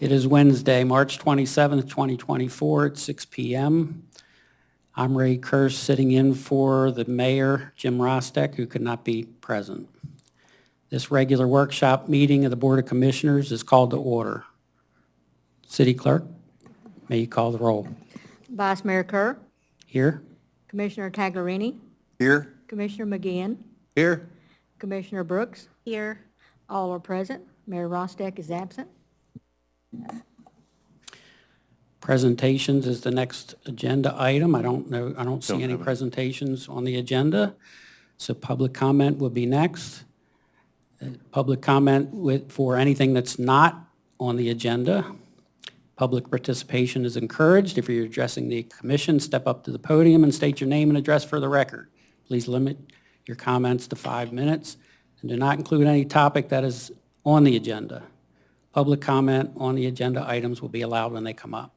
It is Wednesday, March 27th, 2024 at 6 p.m. I'm Ray Kirsch, sitting in for the mayor, Jim Rostek, who could not be present. This regular workshop meeting of the Board of Commissioners is called to order. City Clerk, may you call the roll. Vice Mayor Kerr, Here. Commissioner Taglerini, Here. Commissioner McGinn, Here. Commissioner Brooks. Here. All are present. Mayor Rostek is absent. Presentations is the next agenda item. I don't see any presentations on the agenda. So public comment will be next. Public comment for anything that's not on the agenda. Public participation is encouraged. If you're addressing the commission, step up to the podium and state your name and address for the record. Please limit your comments to 5 minutes and do not include any topic that is on the agenda. Public comment on the agenda items will be allowed when they come up.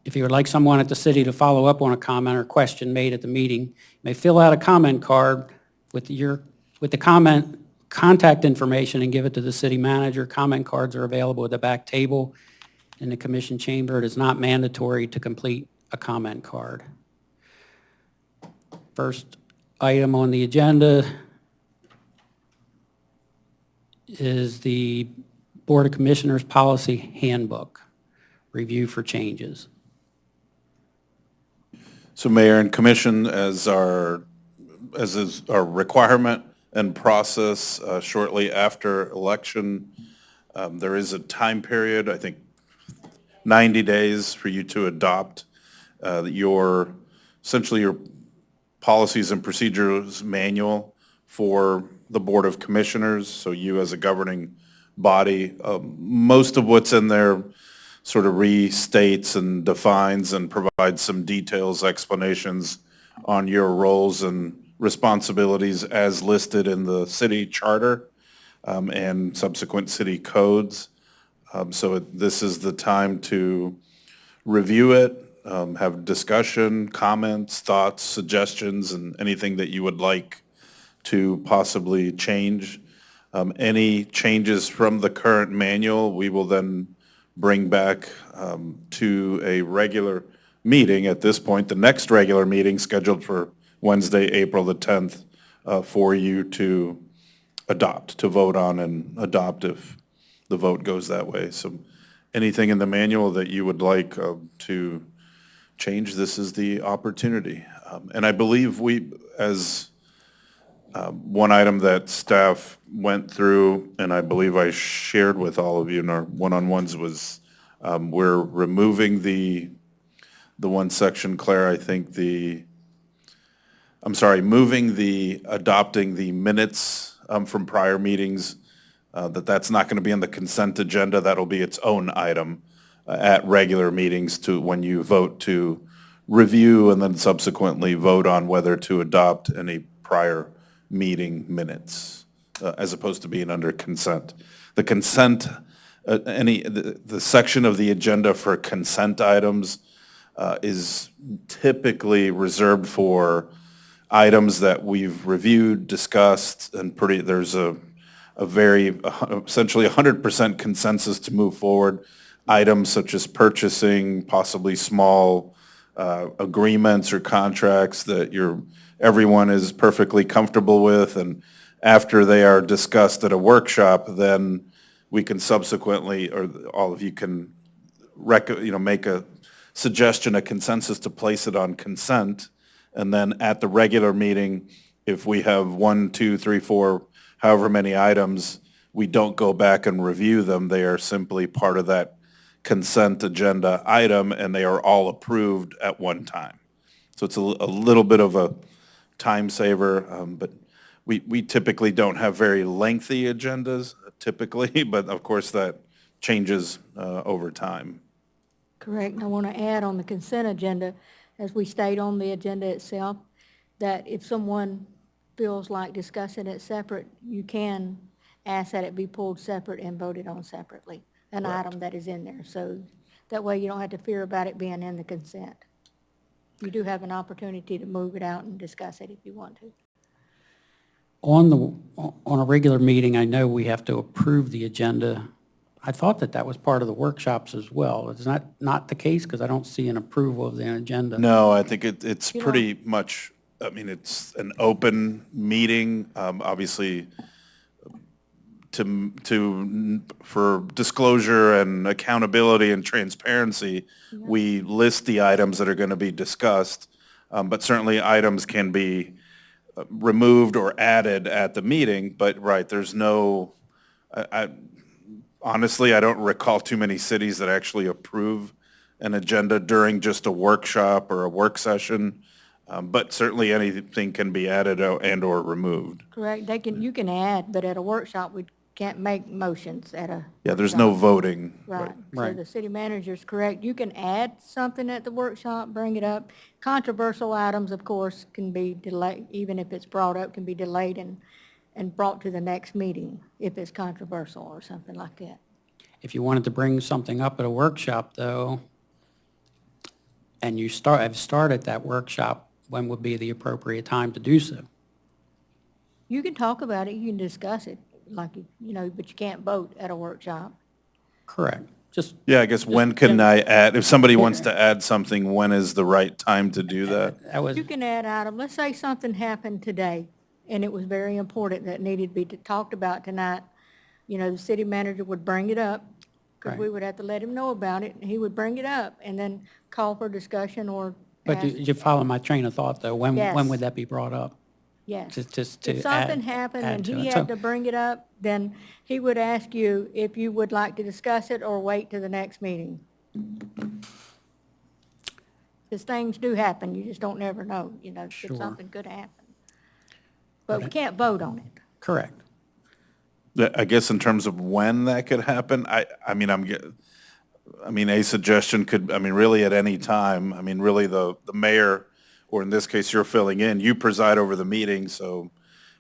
If you would like someone at the city to follow up on a comment or question made at the meeting, you may fill out a comment card with the comment contact information and give it to the city manager. Comment cards are available at the back table in the commission chamber. It is not mandatory to complete a comment card. First item on the agenda is the Board of Commissioners Policy Handbook, review for changes. So Mayor and Commission, as is our requirement and process, shortly after election, there is a time period, I think 90 days for you to adopt essentially your policies and procedures manual for the Board of Commissioners, so you as a governing body. Most of what's in there sort of restates and defines and provides some details, explanations on your roles and responsibilities as listed in the city charter and subsequent city codes. So this is the time to review it, have discussion, comments, thoughts, suggestions, and anything that you would like to possibly change. Any changes from the current manual, we will then bring back to a regular meeting at this point, the next regular meeting scheduled for Wednesday, April the 10th, for you to adopt, to vote on and adopt if the vote goes that way. So anything in the manual that you would like to change, this is the opportunity. And I believe one item that staff went through, and I believe I shared with all of you in our one-on-ones, was we're removing the one section, Claire, I think moving the adopting the minutes from prior meetings, that's not going to be on the consent agenda. That'll be its own item at regular meetings when you vote to review and then subsequently vote on whether to adopt any prior meeting minutes, as opposed to being under consent. The consent, the section of the agenda for consent items is typically reserved for items that we've reviewed, discussed, and there's a very essentially 100% consensus to move forward. Items such as purchasing, possibly small agreements or contracts that everyone is perfectly comfortable with, and after they are discussed at a workshop, then we can subsequently, or all of you can make a suggestion, a consensus to place it on consent, and then at the regular meeting, if we have 1, 2, 3, 4, however many items, we don't go back and review them. They are simply part of that consent agenda item, and they are all approved at one time. So it's a little bit of a time saver, but we typically don't have very lengthy agendas, typically, but of course that changes over time. Correct. And I want to add on the consent agenda, as we state on the agenda itself, that if someone feels like discussing it separate, you can ask that it be pulled separate and voted on separately, an item that is in there. So that way you don't have to fear about it being in the consent. You do have an opportunity to move it out and discuss it if you want to. on a regular meeting, I know we have to approve the agenda. I thought that that was part of the workshops as well. Is that not the case? Because I don't see an approval of the agenda. No, I think it's You know- pretty much, I mean, it's an open meeting, obviously, for disclosure and accountability and transparency, we list the items that are going to be discussed, but certainly items can be removed or added at the meeting, but right, there's no, honestly, I don't recall too many cities that actually approve an agenda during just a workshop or a work session, but certainly anything can be added and/or removed. Correct, you can add, but at a workshop, we can't make motions at a. Yeah, there's no voting. Right, so Right. the city manager's correct. You can add something at the workshop, bring it up. Controversial items, of course, can be delayed, even if it's brought up, can be delayed and brought to the next meeting if it's controversial or something like that. If you wanted to bring something up at a workshop, though, and you have started that workshop, when would be the appropriate time to do so? You can talk about it, you can discuss it, like, but you can't vote at a workshop. Correct. Just, Yeah, I guess when can I add, if somebody wants to add something, when is the right time to do that? that was, You can add item, let's say something happened today, and it was very important that needed to be talked about tonight. The city manager would bring it up, because we Right. would have to let him know about it, and he would bring it up, and then call for discussion or but ask. did you follow my train of thought, though? When Yes. would that be brought up? Yes. Just to If something add happened and to he it. had So- to bring it up, then he would ask you if you would like to discuss it or wait to the next meeting. Because things do happen, you just don't never know, if Sure. something could happen. But we can't vote on it. Correct. I guess in terms of when that could happen, I mean, a suggestion could, I mean, really at any time, I mean, really the mayor, or in this case, you're filling in, you preside over the meeting, so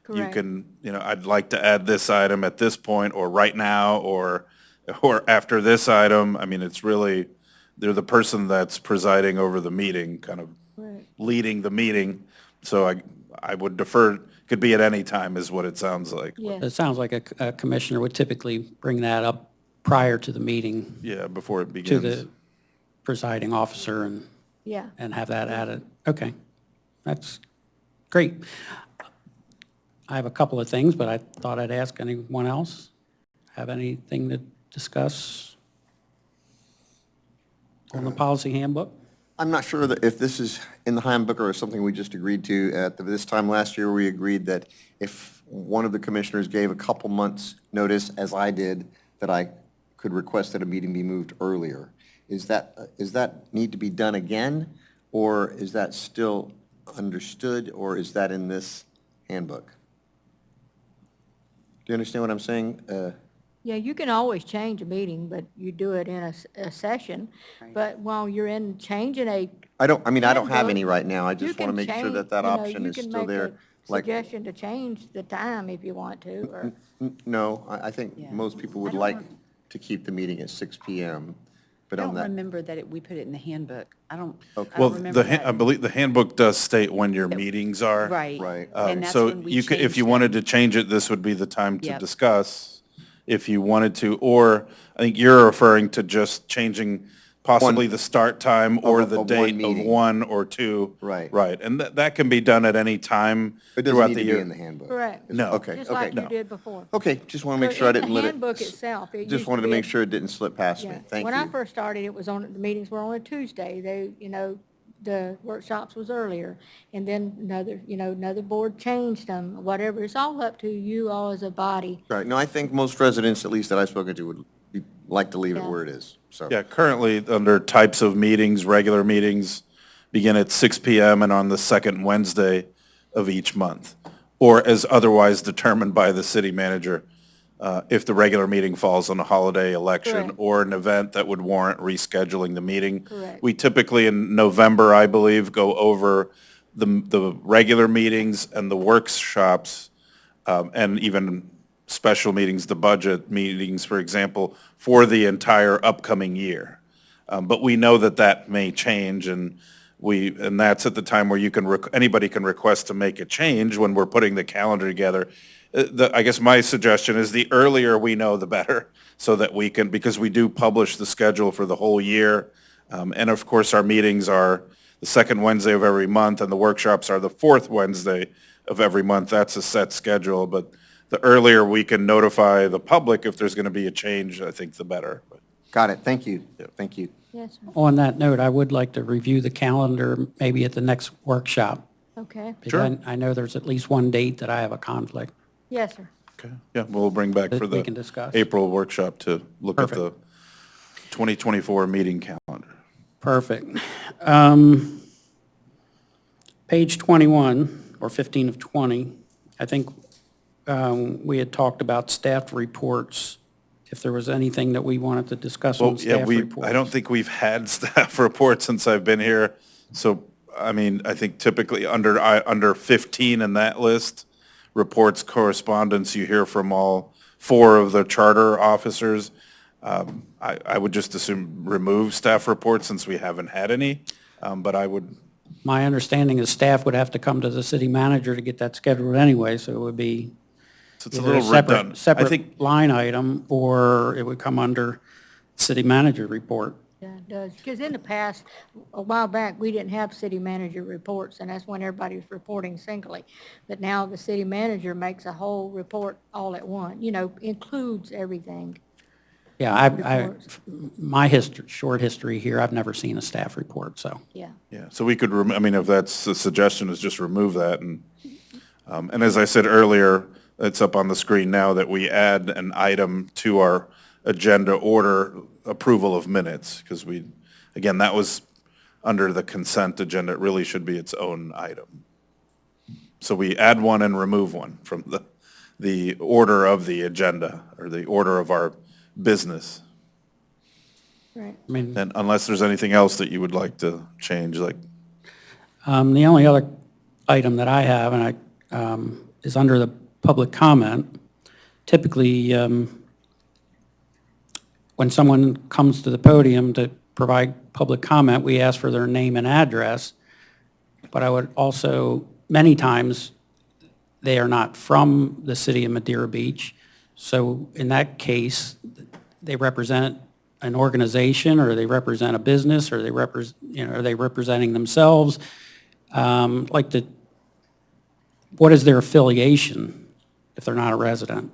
you Correct. can, I'd like to add this item at this point, or right now, or after this item. I mean, it's really, they're the person that's presiding over the meeting, kind of Right. leading the meeting. So I would defer, could be at any time is what it sounds like. Yes. It sounds like a commissioner would typically bring that up prior to the meeting Yeah, before it to begins. the presiding officer Yeah. and have that added. Okay, that's great. I have a couple of things, but I thought I'd ask anyone else. Have anything to discuss on the policy handbook? I'm not sure that if this is in the handbook or something we just agreed to at this time last year, we agreed that if one of the commissioners gave a couple months' notice, as I did, that I could request that a meeting be moved earlier. Is that need to be done again, or is that still understood, or is that in this handbook? Do you understand what I'm saying? Yeah, you can always change a meeting, but you do it in a session. But while you're in changing I don't have handbook, any right now. I you just want to can make sure change- that that you know, option you is can still make a there. Like, Suggestion to change the time if you want to, or, no, I think Yeah. most people would I don't like rem- to keep the meeting at 6 PM. I But on don't that, remember that we put it in the handbook. I don't Well, remember that. I believe the handbook does state when your meetings are. Right. Right. And that's So when we you could, if changed you them. wanted to change it, this would be the time to Yep. discuss, if you wanted to. Or I think you're referring to just changing possibly the start time or Of the one date of meeting. one or two. Right. Right, and that can be done at any time it doesn't throughout need the to be year. in the handbook. correct. No. Okay, Just okay. like you did before. Okay, just want to make So sure I in the didn't let it. handbook itself, it Just used to wanted to be make a- sure it didn't slip past me. Yeah. Thank When I you. first started, the meetings were on a Tuesday. The workshops was earlier. And then another board changed them, whatever. It's all up to you all as a body. Right, no, I think most residents, at least that I've spoken to, would like to leave it Yeah. where it is, so. Yeah, currently, under types of meetings, regular meetings begin at 6 PM and on the second Wednesday of each month, or as otherwise determined by the city manager, if the regular meeting falls on a holiday, election, Correct. or an event that would warrant rescheduling the meeting. Correct. We typically, in November, I believe, go over the regular meetings and the workshops, and even special meetings, the budget meetings, for example, for the entire upcoming year. But we know that may change, and and that's at the time where you can, anybody can request to make a change when we're putting the calendar together. I guess my suggestion is the earlier we know, the better, so that we can, because we do publish the schedule for the whole year. And of course, our meetings are the second Wednesday of every month, and the workshops are the fourth Wednesday of every month. That's a set schedule, but the earlier we can notify the public if there's going to be a change, I think the better. Got it. Thank you. Thank you. Yes, sir. On that note, I would like to review the calendar maybe at the next workshop. Okay. Because I know there's at least one date that I have a conflict. Yes, sir. Okay, yeah, we'll bring back That for we the can discuss. April workshop to look at the 2024 meeting calendar. Perfect. Page 21, or 15 of 20, I think we had talked about staff reports, if there was anything that we wanted to discuss on Well, yeah, staff reports. I don't think we've had staff reports since I've been here. So, I mean, I think typically under 15 in that list, reports, correspondence, you hear from all four of the charter officers. I would just assume remove staff reports since we haven't had any, but I would, My understanding is staff would have to come to the city manager to get that scheduled anyway, so it would be it's a either little redundant. I separate think, line item, or it would come under city manager report. Yeah, it does. Because in the past, a while back, we didn't have city manager reports, and that's when everybody was reporting singly. But now the city manager makes a whole report all at once, includes everything. Yeah, Reports. my short history here, I've never seen a staff report, so. Yeah. yeah, so we could, I mean, if that's the suggestion, is just remove that. And as I said earlier, it's up on the screen now that we add an item to our agenda order, approval of minutes, because again, that was under the consent agenda. It really should be its own item. So we add one and remove one from the order of the agenda, or the order of our business. Right. I mean, And unless there's anything else that you would like to change, like, the only other item that I have, and is under the public comment. Typically, when someone comes to the podium to provide public comment, we ask for their name and address. But I would also, many times, they are not from the city of Madeira Beach. So in that case, they represent an organization, or they represent a business, or are they representing themselves? What is their affiliation if they're not a resident?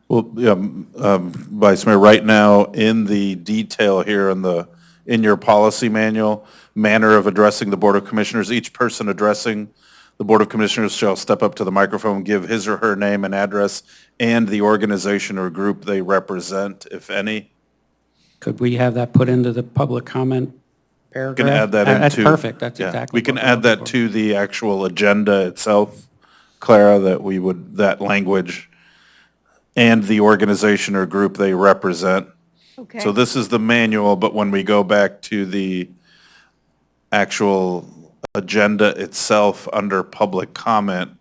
well, yeah, Vice Mayor, right now, in the detail here in your policy manual, manner of addressing the Board of Commissioners, each person addressing the Board of Commissioners shall step up to the microphone, give his or her name and address, and the organization or group they represent, if any. Could we have that put into the public comment paragraph? We can add that into. That's perfect, that's yeah, exactly. We can what we're add that looking for. to the actual agenda itself, Clara, that language, and the organization or group they represent. Okay. So this is the manual, but when we go back to the actual agenda itself under public comment,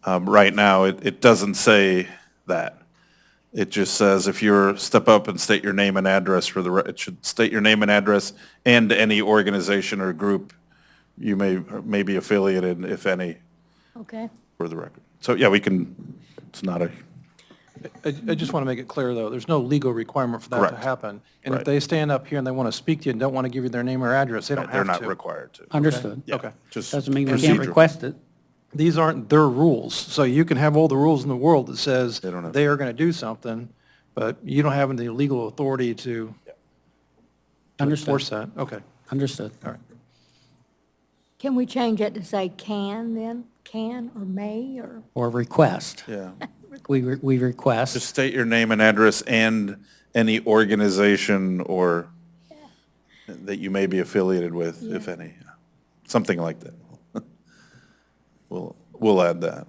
right now, it doesn't say that. It just says if you're, step up and state your name and address it should state your name and address and any organization or group you may be affiliated, if any, Okay. for the record. So, yeah, it's not a, I just want to make it clear, though, there's no legal requirement for that to Correct. happen. And if Right. they stand up here and they want to speak to you and don't want to give you their name or address, they don't they're have not to. required to. Understood. Yeah, Okay. just Doesn't mean we can't procedural. request it. These aren't their rules, so you can have all the rules in the world that says They don't have- they are going to do something, but you don't have the legal authority to Understood. enforce that. Okay, Understood. all right. Can we change it to say can then? Can or may or? Or request. Yeah. We request. Just state your name and address and any organization or that you may be affiliated with, if any. Something like that. We'll add that.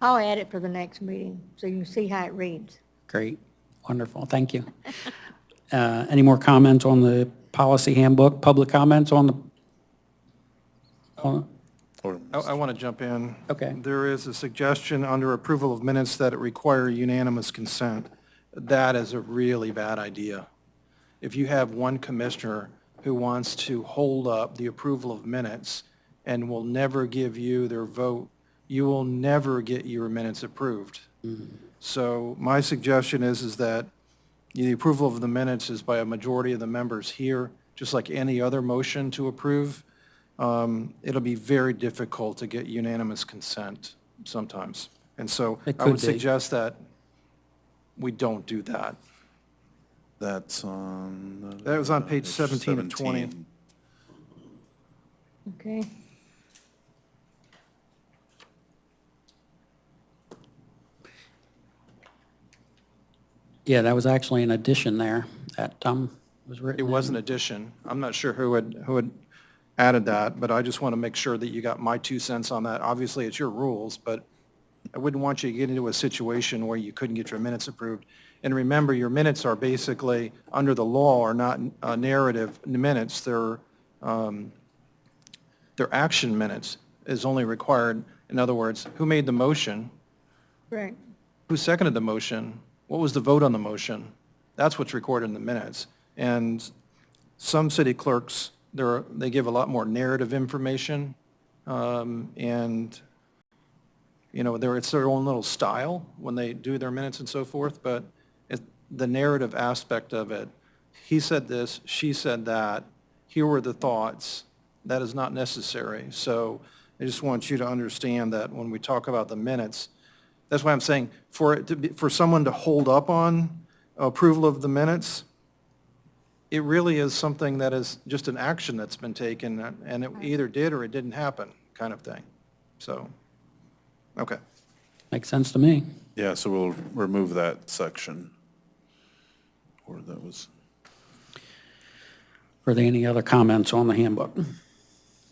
I'll add it for the next meeting so you can see how it reads. Great, wonderful, thank you. Any more comments on the policy handbook, public comments on the? Or- I want to jump in. Okay. There is a suggestion under approval of minutes that it require unanimous consent. That is a really bad idea. if you have one commissioner who wants to hold up the approval of minutes and will never give you their vote, you will never get your minutes approved. So my suggestion is that the approval of the minutes is by a majority of the members here, just like any other motion to approve. It'll be very difficult to get unanimous consent sometimes. And so It I could would be. suggest that we don't do that. That's on. That was on page 17 of 20. 17. Okay. Yeah, that was actually an addition there that was written. It was an in. addition. I'm not sure who had added that, but I just want to make sure that you got my 2 cents on that. Obviously, it's your rules, but I wouldn't want you to get into a situation where you couldn't get your minutes approved. And remember, your minutes are basically, under the law, are not narrative minutes. They're action minutes is only required. In other words, who made the motion? Right. Who seconded the motion? What was the vote on the motion? That's what's recorded in the minutes. And some city clerks, they give a lot more narrative information, and, you know, it's their own little style when they do their minutes and so forth, but the narrative aspect of it, he said this, she said that, here were the thoughts, that is not necessary. So I just want you to understand that when we talk about the minutes, that's why I'm saying for someone to hold up on approval of the minutes, it really is something that is just an action that's been taken, and it either did or it didn't happen, kind of thing. So, okay. Makes sense to me. Yeah, so we'll remove that section. Or that was. Are there any other comments on the handbook?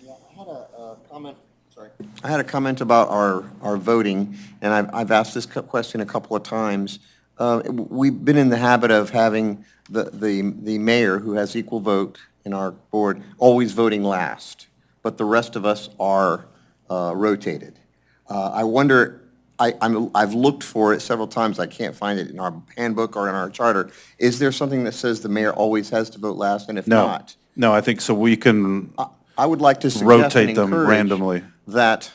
Yeah, I had a comment, sorry. I had a comment about our voting, and I've asked this question a couple of times. We've been in the habit of having the mayor, who has equal vote in our board, always voting last, but the rest of us are rotated. I wonder, I've looked for it several times, I can't find it in our handbook or in our charter. Is there something that says the mayor always has to vote last, and if not? No, I think so we can I would like to suggest rotate and them encourage randomly. that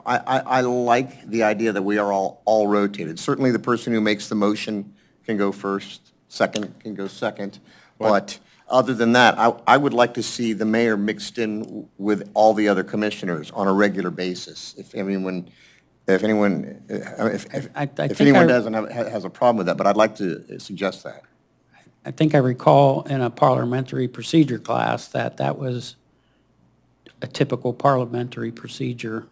I like the idea that we are all rotated. Certainly, the person who makes the motion can go first, second can go second. But other than that, I would like to see the mayor mixed in with all the other commissioners on a regular basis. If anyone I think doesn't has a problem with that, but I'd like to suggest that. I think I recall in a parliamentary procedure class that was a typical parliamentary procedure.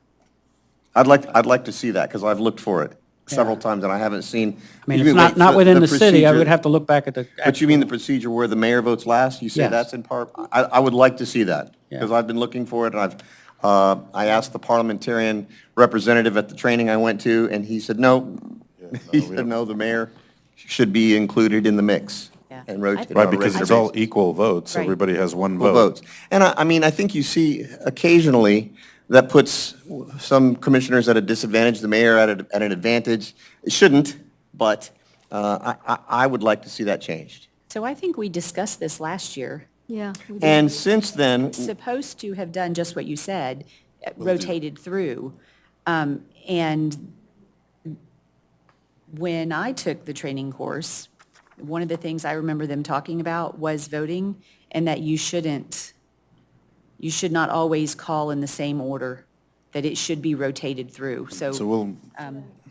I'd like to see that, because I've looked for it several Yeah. times, and I haven't seen. I mean, You it's mean, not within the city. I procedure- would have to look back at the. But you mean the procedure where the mayor votes last? You say Yes. that's in part? I would like to see that, Yeah. because I've been looking for it, and I asked the parliamentarian representative at the training I went to, and he said, no. He said, no, the mayor should be included in the mix Yeah. and rotated Right, on a because regular it's all basis. equal votes. Right. Everybody has one Equal vote. votes. And I mean, I think you see occasionally that puts some commissioners at a disadvantage, the mayor at an advantage. It shouldn't, but I would like to see that changed. So I think we discussed this last year. Yeah. we did. And since then, Supposed to have done just what you said, rotated through. And when I took the training course, one of the things I remember them talking about was voting, and that you should not always call in the same order, that it should be rotated through. So So we'll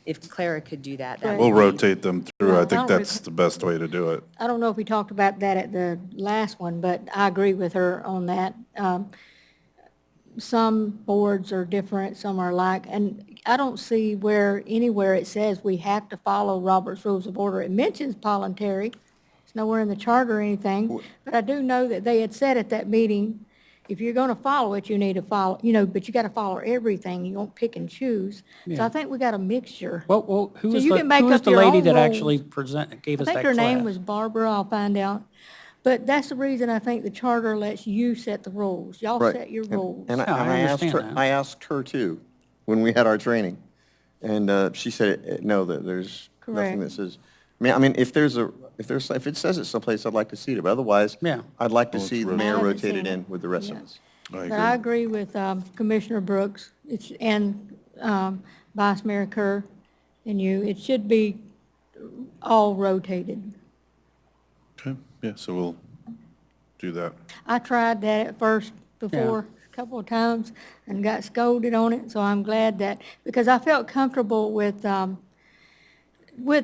if Clara could do that, that we'll would be. rotate them through. Well, I think I'll that's the best way to do it. I don't know if we talked about that at the last one, but I agree with her on that. Some boards are different, some are alike, and I don't see anywhere it says we have to follow Robert's Rules of Order. It mentions voluntary. It's nowhere in the charter or anything, but I do know that they had said at that meeting, if you're going to follow it, you need to follow, but you got to follow everything. You won't pick and choose. So Yeah. I think we got a mixture. Well, who So was you the, can make who was up the your lady own that rules. actually gave I us that think her name class? was Barbara, I'll find out. But that's the reason I think the charter lets you set the rules. Y'all right. set your And- rules. And Yeah, I I asked understand her, that. I asked her too, when we had our training. And she said, no, that there's nothing Correct. that says I mean, if it says it someplace, I'd like to see it, but otherwise, Yeah. I'd like to see the I mayor haven't rotated seen it. in with the rest of Yeah. us. But I agree with Commissioner Brooks and Vice Mayor Kerr and you. It should be all rotated. Okay, yeah, so we'll do that. I tried that at first before, a couple of times, and got scolded on it, so I'm glad that, because I felt comfortable with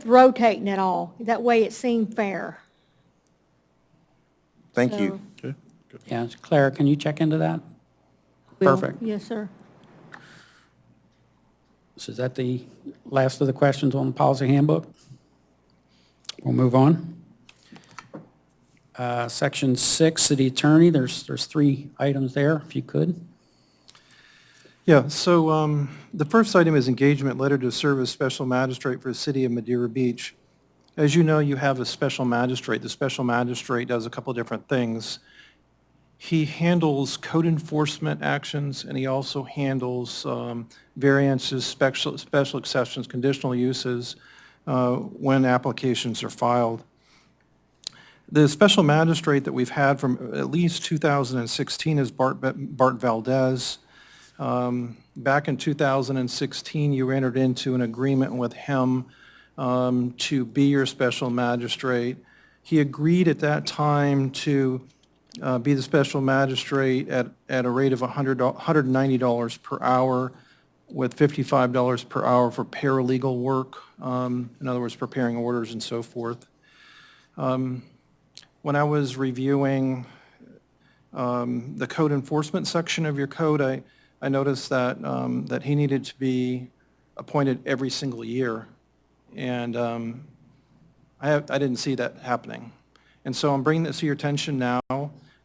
rotating it all. That way it seemed fair. Thank you. So, Okay, good. Yeah, Clara, can you check into that? we'll- Perfect. Yes, sir. So is that the last of the questions on the policy handbook? We'll move on. Section 6, city attorney, there's 3 items there, if you could. Yeah, so the first item is engagement letter to serve as special magistrate for the city of Madeira Beach. As you know, you have a special magistrate. The special magistrate does a couple different things. He handles code enforcement actions, and he also handles variances, special exceptions, conditional uses when applications are filed. The special magistrate that we've had from at least 2016 is Bart Valdez. Back in 2016, you entered into an agreement with him to be your special magistrate. He agreed at that time to be the special magistrate at a rate of $190 per hour with $55 per hour for paralegal work, in other words, preparing orders and so forth. When I was reviewing the code enforcement section of your code, I noticed that he needed to be appointed every single year, and I didn't see that happening. And so I'm bringing this to your attention now.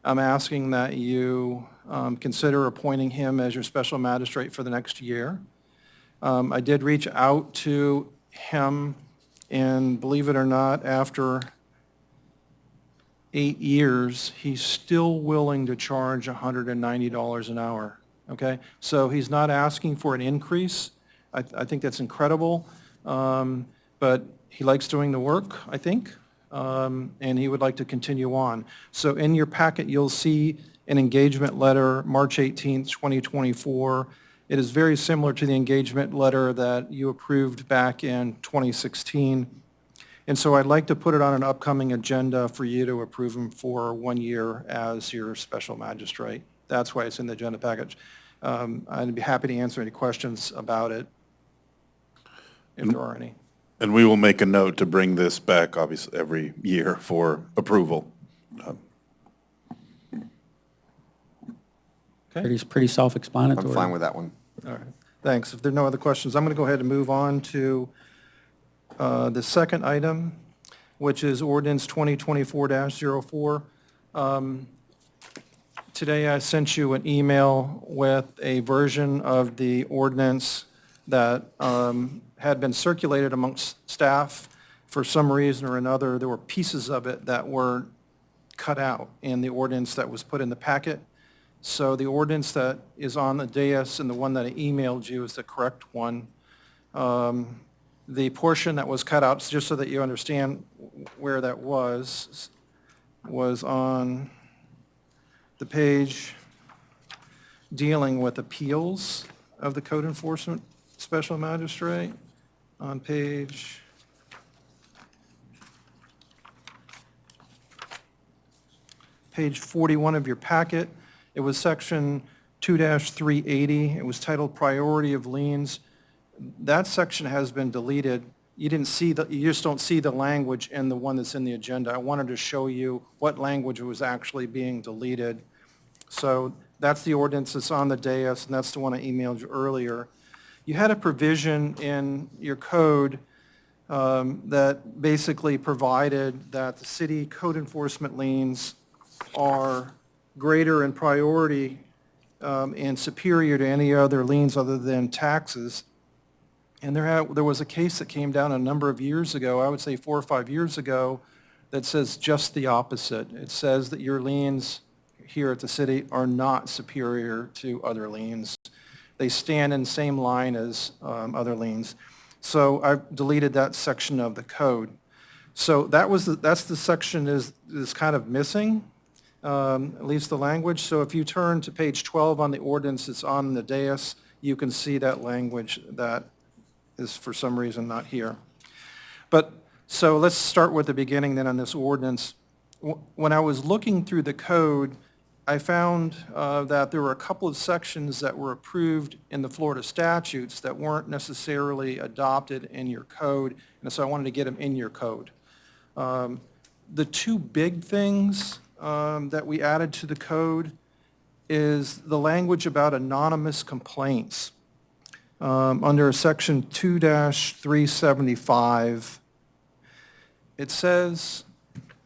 I'm asking that you consider appointing him as your special magistrate for the next year. I did reach out to him, and believe it or not, after 8 years, he's still willing to charge $190 an hour, okay? So he's not asking for an increase. I think that's incredible, but he likes doing the work, I think, and he would like to continue on. So in your packet, you'll see an engagement letter, March 18th, 2024. It is very similar to the engagement letter that you approved back in 2016. And so I'd like to put it on an upcoming agenda for you to approve him for 1 year as your special magistrate. That's why it's in the agenda package. I'd be happy to answer any questions about it, if there are any. And we will make a note to bring this back, obviously, every year for approval. Okay? Pretty self-explanatory. I'm fine with that one. All right. Thanks. If there are no other questions, I'm going to go ahead and move on to the second item, which is ordinance 2024-04. Today I sent you an email with a version of the ordinance that had been circulated amongst staff. For some reason or another, there were pieces of it that were cut out in the ordinance that was put in the packet. So the ordinance that is on the dais and the one that I emailed you is the correct one. The portion that was cut out, just so that you understand where that was on the page dealing with appeals of the code enforcement special magistrate on page 41 of your packet. It was section 2-380. It was titled Priority of Liens. That section has been deleted. You just don't see the language in the one that's in the agenda. I wanted to show you what language was actually being deleted. So that's the ordinance that's on the dais, and that's the one I emailed you earlier. You had a provision in your code that basically provided that the city code enforcement liens are greater in priority and superior to any other liens other than taxes. And there was a case that came down a number of years ago, I would say 4 or 5 years ago, that says just the opposite. It says that your liens here at the city are not superior to other liens. They stand in the same line as other liens. So I've deleted that section of the code. So that's the section is kind of missing, at least the language. So if you turn to page 12 on the ordinance, it's on the dais, you can see that language that is for some reason not here. But, so let's start with the beginning then on this ordinance. When I was looking through the code, I found that there were a couple of sections that were approved in the Florida statutes that weren't necessarily adopted in your code, and so I wanted to get them in your code. The two big things that we added to the code is the language about anonymous complaints. Under section 2-375, it says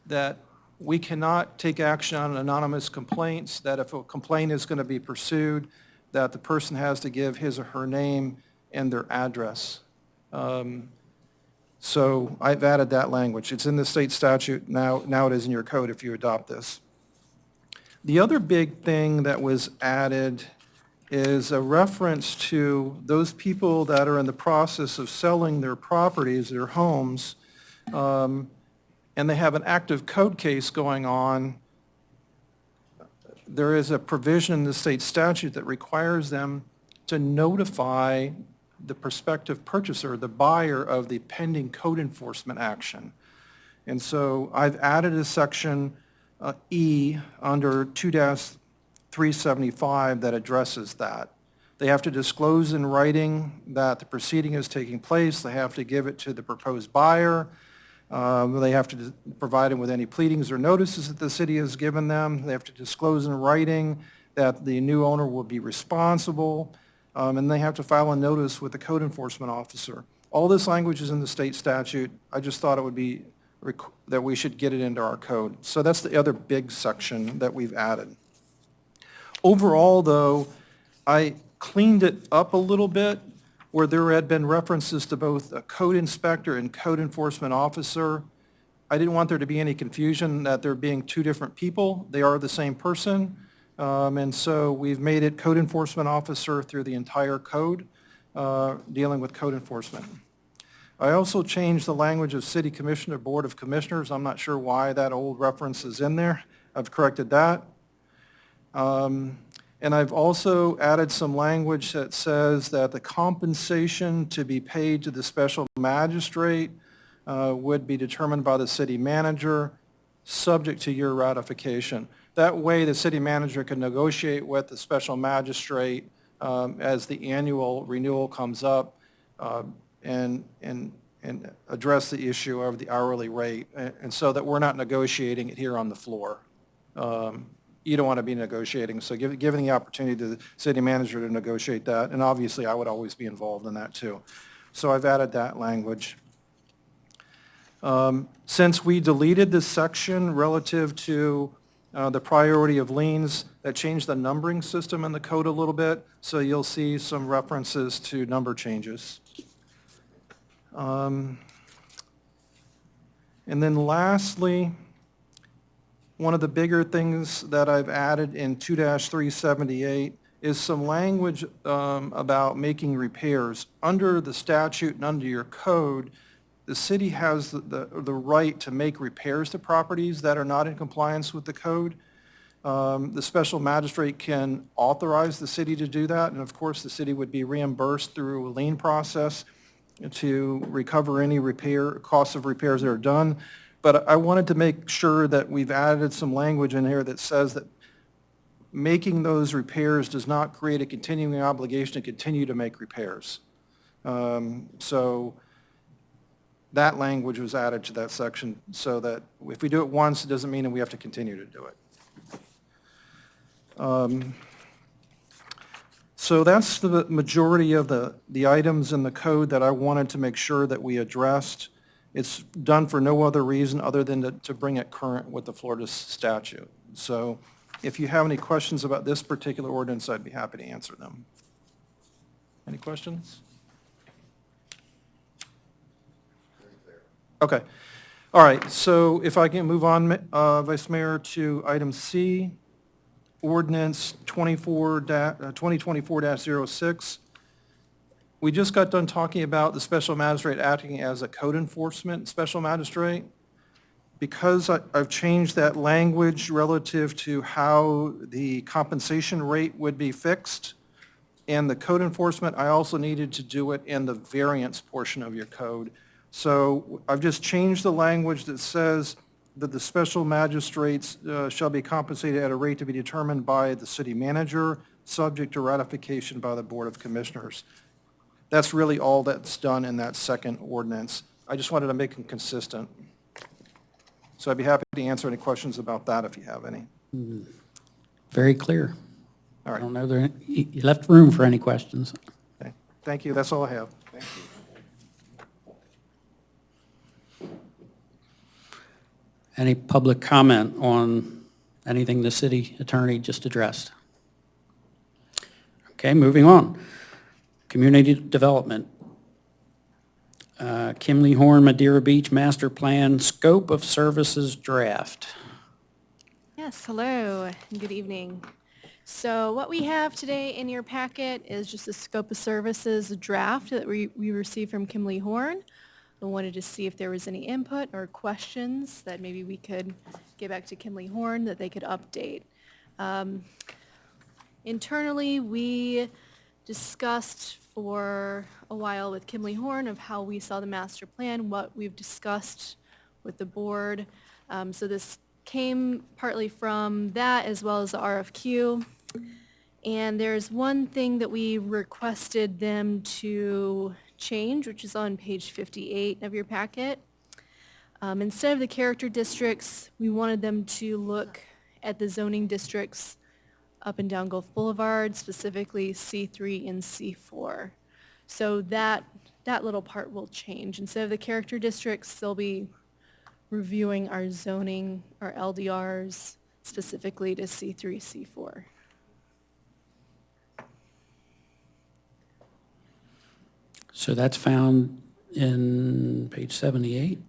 that we cannot take action on anonymous complaints, that if a complaint is going to be pursued, that the person has to give his or her name and their address. So I've added that language. It's in the state statute, now it is in your code if you adopt this. The other big thing that was added is a reference to those people that are in the process of selling their properties, their homes, and they have an active code case going on. There is a provision in the state statute that requires them to notify the prospective purchaser, the buyer of the pending code enforcement action. And so I've added a section E under 2-375 that addresses that. They have to disclose in writing that the proceeding is taking place. They have to give it to the proposed buyer. They have to provide them with any pleadings or notices that the city has given them. They have to disclose in writing that the new owner will be responsible. And they have to file a notice with the code enforcement officer. All this language is in the state statute. I just thought it would be that we should get it into our code. So that's the other big section that we've added. Overall, though, I cleaned it up a little bit where there had been references to both a code inspector and code enforcement officer. I didn't want there to be any confusion that they're being two different people. They are the same person. And so we've made it code enforcement officer through the entire code, dealing with code enforcement. I also changed the language of city commissioner, board of commissioners. I'm not sure why that old reference is in there. I've corrected that. And I've also added some language that says that the compensation to be paid to the special magistrate would be determined by the city manager, subject to your ratification. That way, the city manager can negotiate with the special magistrate as the annual renewal comes up and address the issue of the hourly rate, and so that we're not negotiating it here on the floor. You don't want to be negotiating, so giving the opportunity to the city manager to negotiate that, and obviously I would always be involved in that too. So I've added that language. Since we deleted this section relative to the priority of liens, that changed the numbering system in the code a little bit, so you'll see some references to number changes. And then lastly, one of the bigger things that I've added in 2-378 is some language about making repairs. Under the statute and under your code, the city has the right to make repairs to properties that are not in compliance with the code. The special magistrate can authorize the city to do that, and of course, the city would be reimbursed through a lien process to recover any costs of repairs that are done. But I wanted to make sure that we've added some language in here that says that making those repairs does not create a continuing obligation to continue to make repairs. So that language was added to that section so that if we do it once, it doesn't mean that we have to continue to do it. So that's the majority of the items in the code that I wanted to make sure that we addressed. It's done for no other reason other than to bring it current with the Florida statute. So if you have any questions about this particular ordinance, I'd be happy to answer them. Any questions? Okay. All right, so if I can move on, Vice Mayor, to item C, ordinance 2024-06. we just got done talking about the special magistrate acting as a code enforcement special magistrate. Because I've changed that language relative to how the compensation rate would be fixed, and the code enforcement, I also needed to do it in the variance portion of your code. So I've just changed the language that says that the special magistrates shall be compensated at a rate to be determined by the city manager, subject to ratification by the Board of Commissioners. That's really all that's done in that second ordinance. I just wanted to make them consistent. So I'd be happy to answer any questions about that if you have any. Very clear. All I right. don't know, you left room for any questions. Okay. Thank you. That's all I have. Thank you. Any public comment on anything the city attorney just addressed? Okay, moving on. Community development. Kimley Horn, Madeira Beach Master Plan Scope of Services Draft. Yes, hello, and good evening. So what we have today in your packet is just a scope of services draft that we received from Kimley Horn. I wanted to see if there was any input or questions that maybe we could get back to Kimley Horn that they could update. Internally, we discussed for a while with Kimley Horn of how we saw the master plan, what we've discussed with the board. So this came partly from that as well as the RFQ. And there's one thing that we requested them to change, which is on page 58 of your packet. Instead of the character districts, we wanted them to look at the zoning districts up and down Gulf Boulevard, specifically C3 and C4. So that little part will change. Instead of the character districts, they'll be reviewing our zoning, our LDRs, specifically to C3, C4. So that's found in page 78?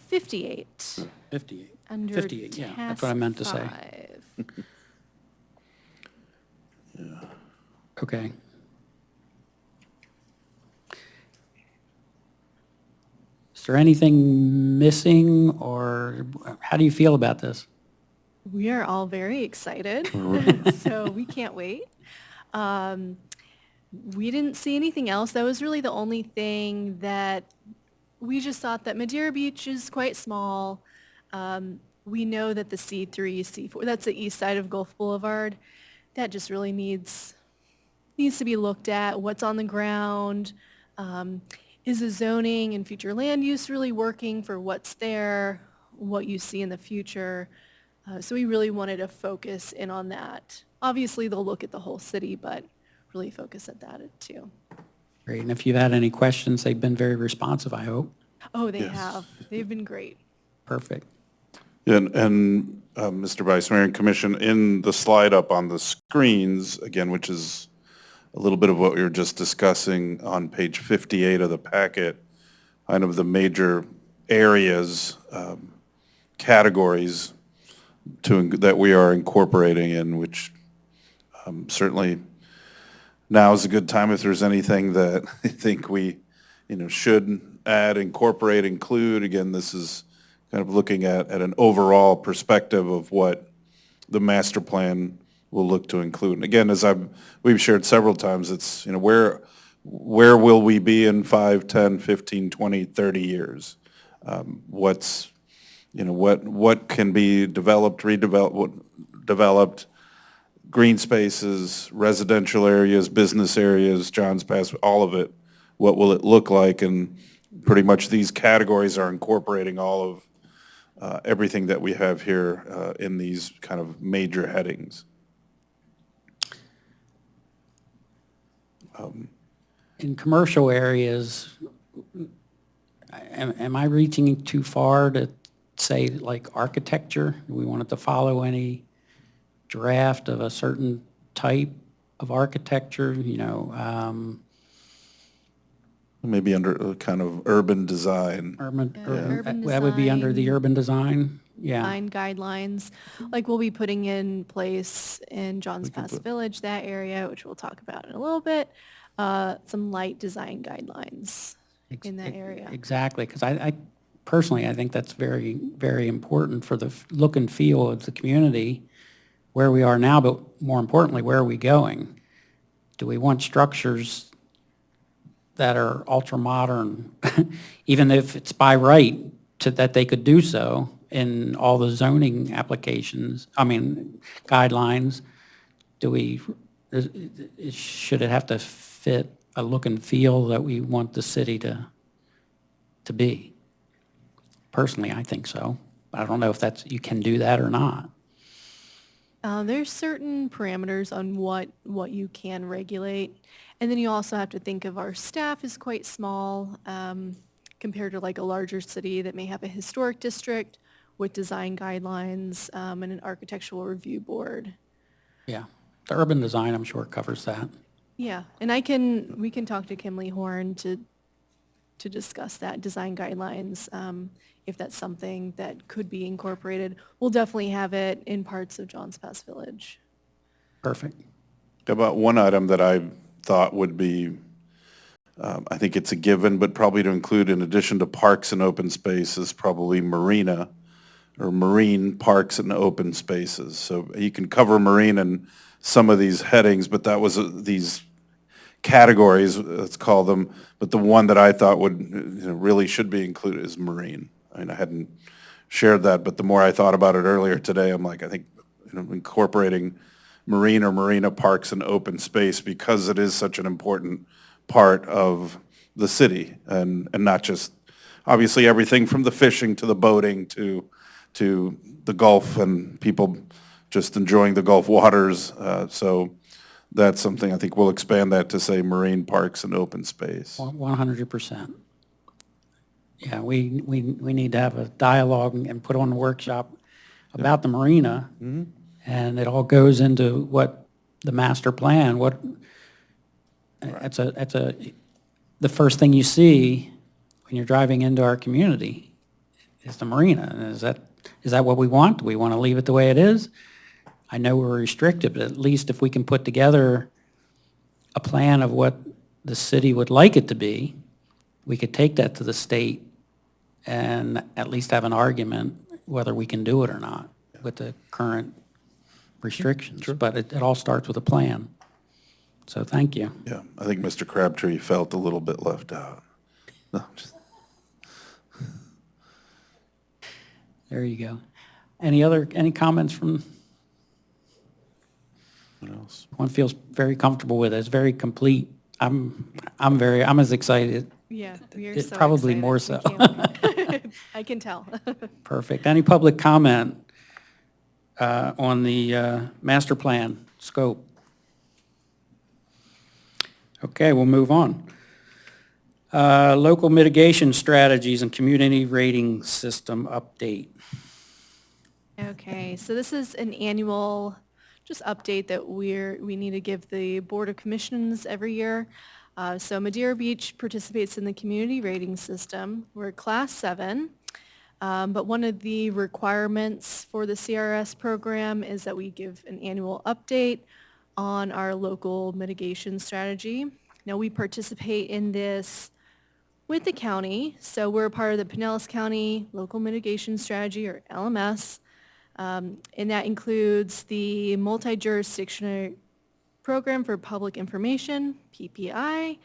58. 58. Under 58, yeah, that's what I meant to say. Task 5. Okay. Is there anything missing, or how do you feel about this? We are all very excited, so we can't wait. We didn't see anything else. That was really the only thing that we just thought that Madeira Beach is quite small. We know that the C3, C4, that's the east side of Gulf Boulevard. That just really needs to be looked at. What's on the ground? Is the zoning and future land use really working for what's there, what you see in the future? So we really wanted to focus in on that. Obviously, they'll look at the whole city, but really focus at that too. Great, and if you've had any questions, they've been very responsive, I hope. Oh, they Yes. have. They've been great. Perfect. Yeah, and Mr. Vice Mayor and Commission, in the slide up on the screens, again, which is a little bit of what we were just discussing on page 58 of the packet, kind of the major areas, categories that we are incorporating in, which certainly now is a good time if there's anything that I think we, should add, incorporate, include. Again, this is kind of looking at an overall perspective of what the master plan will look to include. And again, as we've shared several times, it's, where will we be in 5, 10, 15, 20, 30 years? What can be developed, redeveloped, developed, green spaces, residential areas, business areas, John's Pass, all of it. What will it look like? And pretty much these categories are incorporating all of everything that we have here in these kind of major headings. In commercial areas, am I reaching too far to say like architecture? Do we want it to follow any draft of a certain type of architecture, Maybe under kind of urban design. Urban that would be under the design. urban design? Yeah. Design guidelines, like we'll be putting in place in Johns Pass Village, that area, which we'll talk about in a little bit. some light design guidelines in that area. Exactly, because I personally, I think that's very, very important for the look and feel of the community, where we are now, but more importantly, where are we going? Do we want structures that are ultra-modern, even if it's by right, that they could do so in all the zoning applications, guidelines? Should it have to fit a look and feel that we want the city to be? Personally, I think so. I don't know if you can do that or not. There's certain parameters on what you can regulate. And then you also have to think of our staff is quite small compared to like a larger city that may have a historic district with design guidelines and an architectural review board. Yeah, the urban design, I'm sure, covers that. Yeah, and we can talk to Kimley Horn to discuss that, design guidelines, if that's something that could be incorporated. We'll definitely have it in parts of Johns Pass Village. Perfect. About one item that I thought would be, I think it's a given, but probably to include in addition to parks and open spaces, probably marina or marine parks and open spaces. So you can cover marine in some of these headings, but that was these categories, let's call them, but the one that I thought would really should be included is marine. I mean, I hadn't shared that, but the more I thought about it earlier today, I'm like, I think incorporating marine or marina parks and open space, because it is such an important part of the city, and not just, obviously, everything from the fishing to the boating to the Gulf and people just enjoying the Gulf waters. So that's something, I think we'll expand that to say marine parks and open space. 100%. Yeah, we need to have a dialogue and put on a workshop about the marina, and it all goes into what the master plan, the first thing you see when you're driving into our community is the marina. And is that what we want? Do we want to leave it the way it is? I know we're restricted, but at least if we can put together a plan of what the city would like it to be, we could take that to the state and at least have an argument whether we can do it or not with the current restrictions. But it all starts with a plan. So thank you. Yeah, I think Mr. Crabtree felt a little bit left out. No, There you go. Any comments from? what else? One feels very comfortable with it. It's very complete. I'm as excited. Yeah, we are It's so probably excited. more We so. can't wait. I can tell. Perfect. Any public comment on the master plan scope? Okay, we'll move on. Local mitigation strategies and community rating system update. Okay, so this is an annual just update that we need to give the Board of Commissions every year. So Madeira Beach participates in the community rating system. We're Class 7, but one of the requirements for the CRS program is that we give an annual update on our local mitigation strategy. Now, we participate in this with the county, so we're a part of the Pinellas County Local Mitigation Strategy, or LMS, and that includes the Multi-Jurisdictional Program for Public Information, PPI,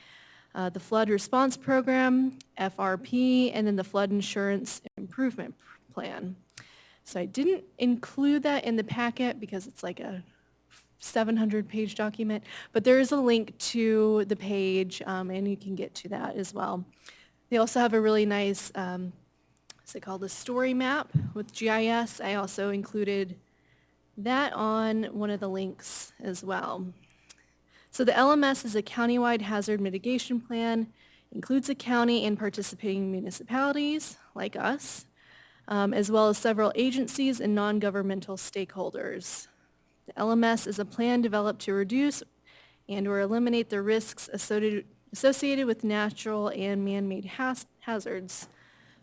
the Flood Response Program, FRP, and then the Flood Insurance Improvement Plan. So I didn't include that in the packet because it's like a 700-page document, but there is a link to the page, and you can get to that as well. They also have a really nice, what's it called, a story map with GIS. I also included that on one of the links as well. So the LMS is a countywide hazard mitigation plan, includes a county and participating municipalities like us, as well as several agencies and non-governmental stakeholders. The LMS is a plan developed to reduce and/or eliminate the risks associated with natural and man-made hazards.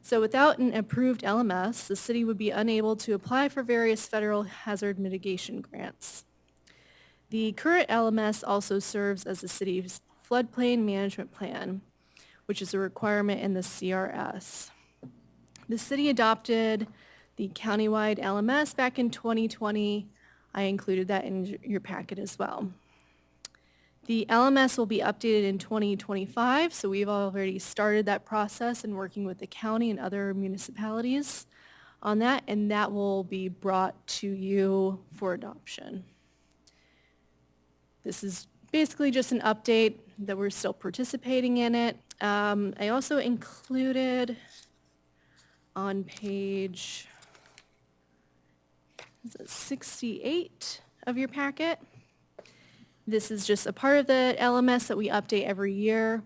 So without an approved LMS, the city would be unable to apply for various federal hazard mitigation grants. The current LMS also serves as the city's floodplain management plan, which is a requirement in the CRS. The city adopted the countywide LMS back in 2020. I included that in your packet as well. The LMS will be updated in 2025, so we've already started that process and working with the county and other municipalities on that, and that will be brought to you for adoption. This is basically just an update that we're still participating in it. I also included on page 68 of your packet. This is just a part of the LMS that we update every year.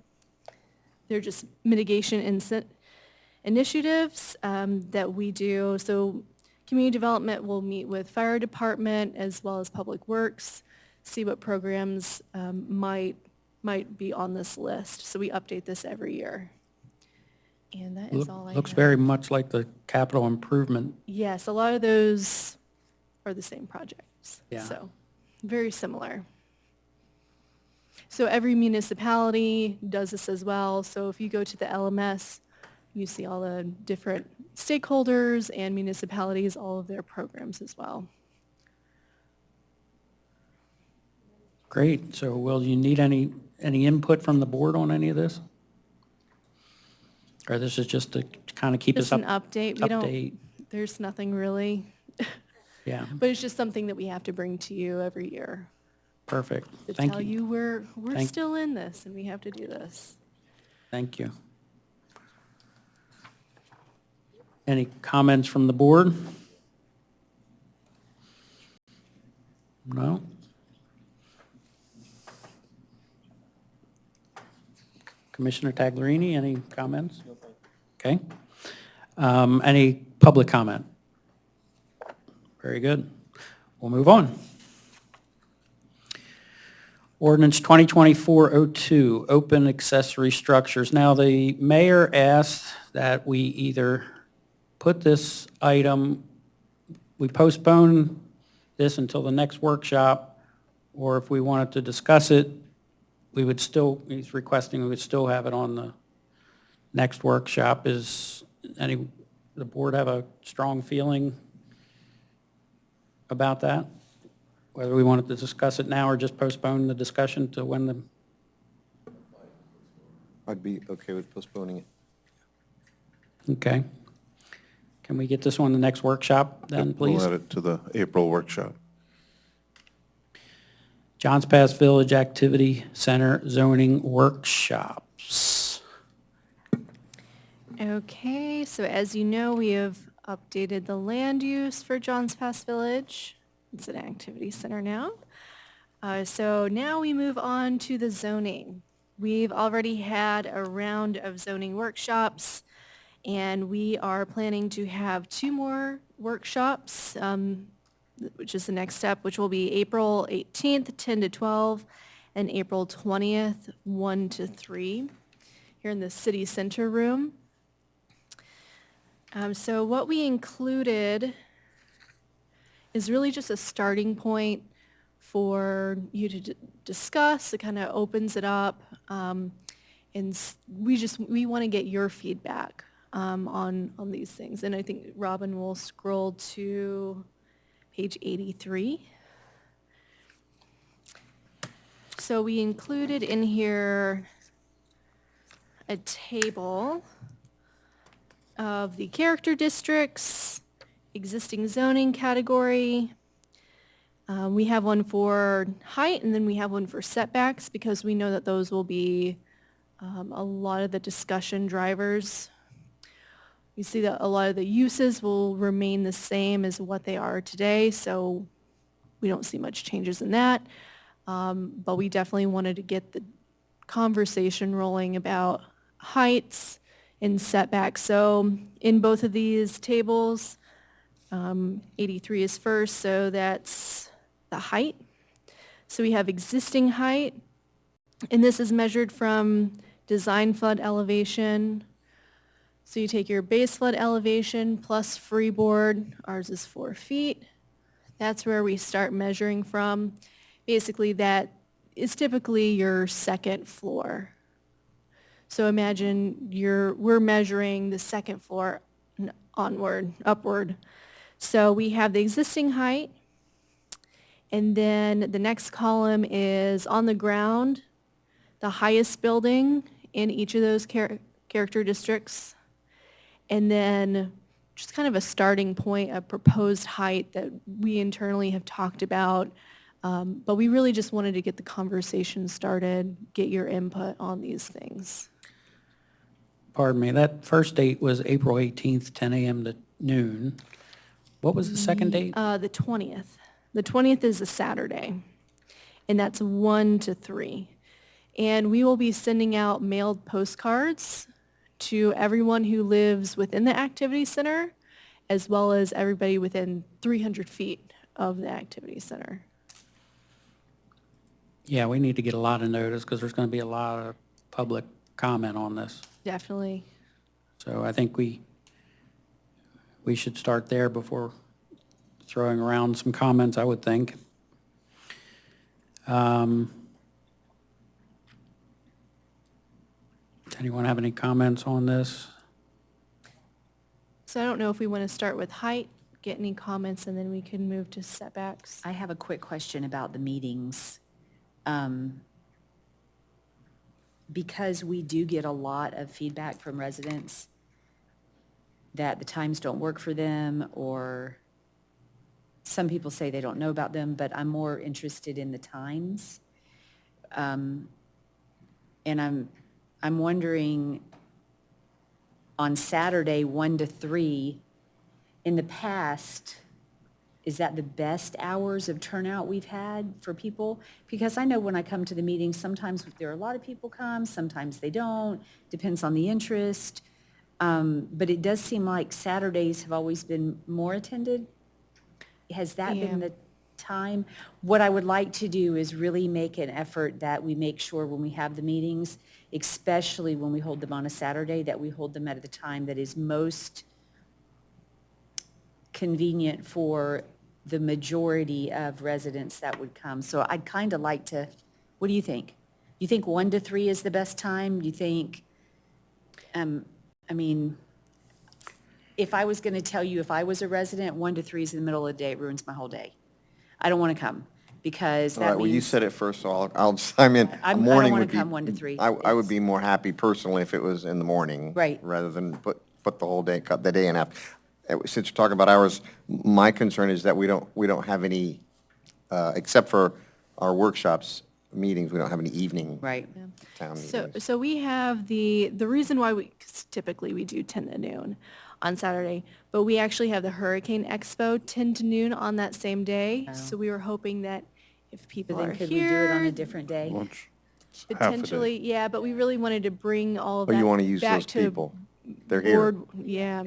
They're just mitigation initiatives that we do. So community development will meet with fire department as well as public works, see what programs might be on this list. So we update this every year. And that is all I have. Looks very much like the capital improvement. Yes, a lot of those are the same projects. Yeah. So very similar. So every municipality does this as well. So if you go to the LMS, you see all the different stakeholders and municipalities, all of their programs as well. Great. So will you need any input from the board on any of this? Or this is just to kind of keep us Just up? an update. There's nothing really, Yeah, but it's just something that we have to bring to you every year perfect. to Thank tell you. you we're Thank- still in this and we have to do this. Thank you. Any comments from the board? No? Commissioner Taglerini, any comments? Okay. Any public comment? Very good. We'll move on. Ordinance 2024-02, open accessory structures. Now, the mayor asked that we either put this item, we postpone this until the next workshop, or if we wanted to discuss it, we would still, he's requesting we would still have it on the next workshop. The board have a strong feeling about that? Whether we wanted to discuss it now or just postpone the discussion to when the, I'd be okay with postponing it. okay. Can we get this on the next workshop then, please? We'll add it to the April workshop. Johns Pass Village Activity Center zoning workshops. Okay, so as you know, we have updated the land use for Johns Pass Village. It's an activity center now. So now we move on to the zoning. We've already had a round of zoning workshops, and we are planning to have 2 more workshops, which is the next step, which will be April 18th, 10 to 12, and April 20th, 1 to 3, here in the city center room. So what we included is really just a starting point for you to discuss. It kind of opens it up, and we want to get your feedback on these things. And I think Robin will scroll to page 83. So we included in here a table of the character districts, existing zoning category. We have one for height, and then we have one for setbacks, because we know that those will be a lot of the discussion drivers. You see that a lot of the uses will remain the same as what they are today, so we don't see much changes in that. But we definitely wanted to get the conversation rolling about heights and setbacks. So in both of these tables, 83 is first, so that's the height. So we have existing height, and this is measured from design flood elevation. So you take your base flood elevation plus freeboard, ours is 4 feet. That's where we start measuring from. Basically that is typically your second floor. So imagine we're measuring the second floor upward. So we have the existing height, and then the next column is on the ground, the highest building in each of those character districts, and then just kind of a starting point, a proposed height that we internally have talked about. But we really just wanted to get the conversation started, get your input on these things. Pardon me, that first date was April 18th, 10 a.m. to noon. What was the second date? The 20th. The 20th is a Saturday, and that's 1 to 3. And we will be sending out mailed postcards to everyone who lives within the activity center, as well as everybody within 300 feet of the activity center. Yeah, we need to get a lot of notice because there's going to be a lot of public comment on this. Definitely. So I think we should start there before throwing around some comments, I would think. Does anyone have any comments on this? So I don't know if we want to start with height, get any comments, and then we can move to setbacks. I have a quick question about the meetings. Because we do get a lot of feedback from residents that the times don't work for them, or some people say they don't know about them, but I'm more interested in the times. And I'm wondering, on Saturday, 1 to 3, in the past, is that the best hours of turnout we've had for people? Because I know when I come to the meetings, sometimes there are a lot of people come, sometimes they don't, depends on the interest. But it does seem like Saturdays have always been more attended. Has that been Yeah. the time? What I would like to do is really make an effort that we make sure when we have the meetings, especially when we hold them on a Saturday, that we hold them at the time that is most convenient for the majority of residents that would come. So I'd kind of like to, what do you think? You think 1 to 3 is the best time? You think, I mean, if I was going to tell you, if I was a resident, 1 to 3 is in the middle of the day, it ruins my whole day. I don't want to come because All that right, well, you means, said it first, so I'll chime in. I don't Morning wanna would be- come 1 to 3. I would be more happy personally if it was in the morning. Right. Rather than put the whole day, cut the day in half. Since you're talking about hours, my concern is that we don't have any, except for our workshops, meetings, we don't have any evening. right. Town So, meetings. so we have the reason why 'cause typically we do 10 to noon on Saturday, but we actually have the Hurricane Expo 10 to noon on that same day. So we were hoping that if But people then are could we do it on a here, different day? Lunch. It's half a day. potentially, yeah, but we really wanted to bring all of But that you want to use back those to people. They're here. board, yeah.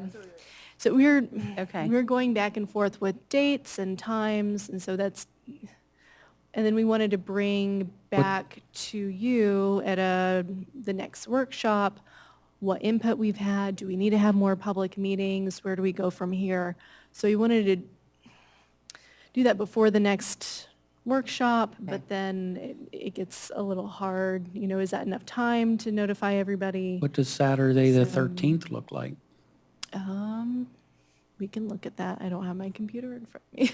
So we're, Okay. we're going back and forth with dates and times, and so that's, and then we wanted to bring back to you at the next workshop, what input we've had, do we need to have more public meetings, where do we go from here? So we wanted to do that before the next workshop, Okay. but then it gets a little hard, is that enough time to notify everybody? What does Saturday, the So- 13th look like? We can look at that. I don't have my computer in front of me.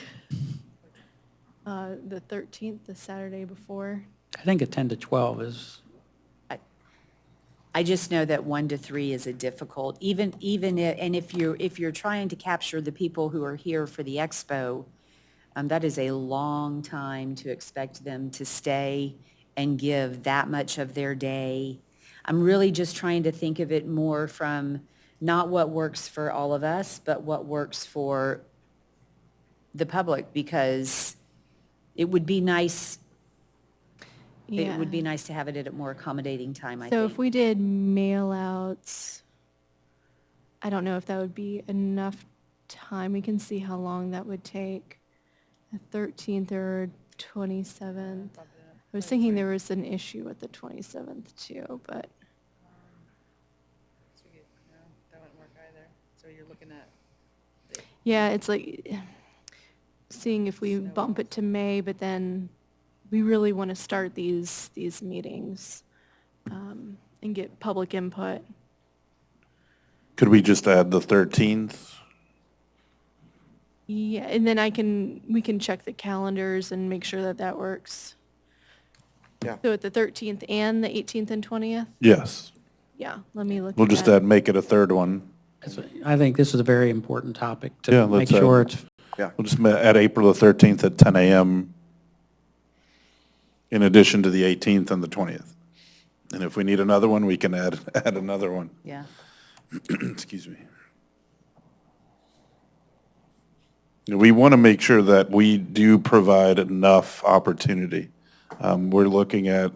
The 13th, the Saturday before. I think a 10 to 12 is, I just know that 1 to 3 is a difficult, and if you're trying to capture the people who are here for the expo, that is a long time to expect them to stay and give that much of their day. I'm really just trying to think of it more from not what works for all of us, but what works for the public, because it would be nice, it would be nice to have it at a more accommodating time, I So think. if we did mail outs, I don't know if that would be enough time. We can see how long that would take. The 13th or 27th. I was thinking there was an issue with the 27th too, but That wouldn't work either. So you're looking at, yeah, it's like seeing if we bump it to May, but then we really want to start these meetings and get public input. Could we just add the 13th? Yeah, and then we can check the calendars and make sure that that works. Yeah. So at the 13th and the 18th and 20th? Yes. Yeah, let me look We'll at just that. make it a third one. I think this is a very important topic Yeah, to make let's add- sure it's, We'll just add April the 13th at 10 a.m. in addition to the 18th and the 20th. And if we need another one, we can add another one. Yeah. Excuse me. We want to make sure that we do provide enough opportunity. We're looking at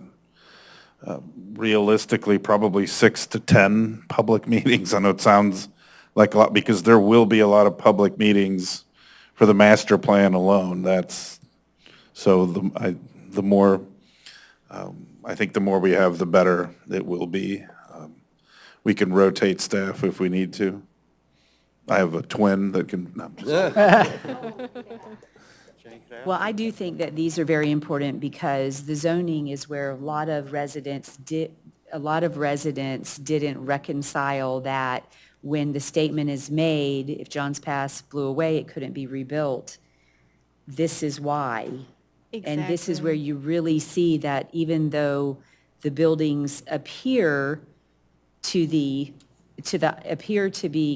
realistically probably 6 to 10 public meetings. I know it sounds like a lot because there will be a lot of public meetings for the master plan alone. So the more, I think the more we have, the better it will be. We can rotate staff if we need to. I have a twin that can, no, I'm just Well, I do think that these are very important because the zoning is where a lot of residents didn't reconcile that when the statement is made, if John's Pass blew away, it couldn't be rebuilt. This is why. And this is where you really see that even though the buildings appear to be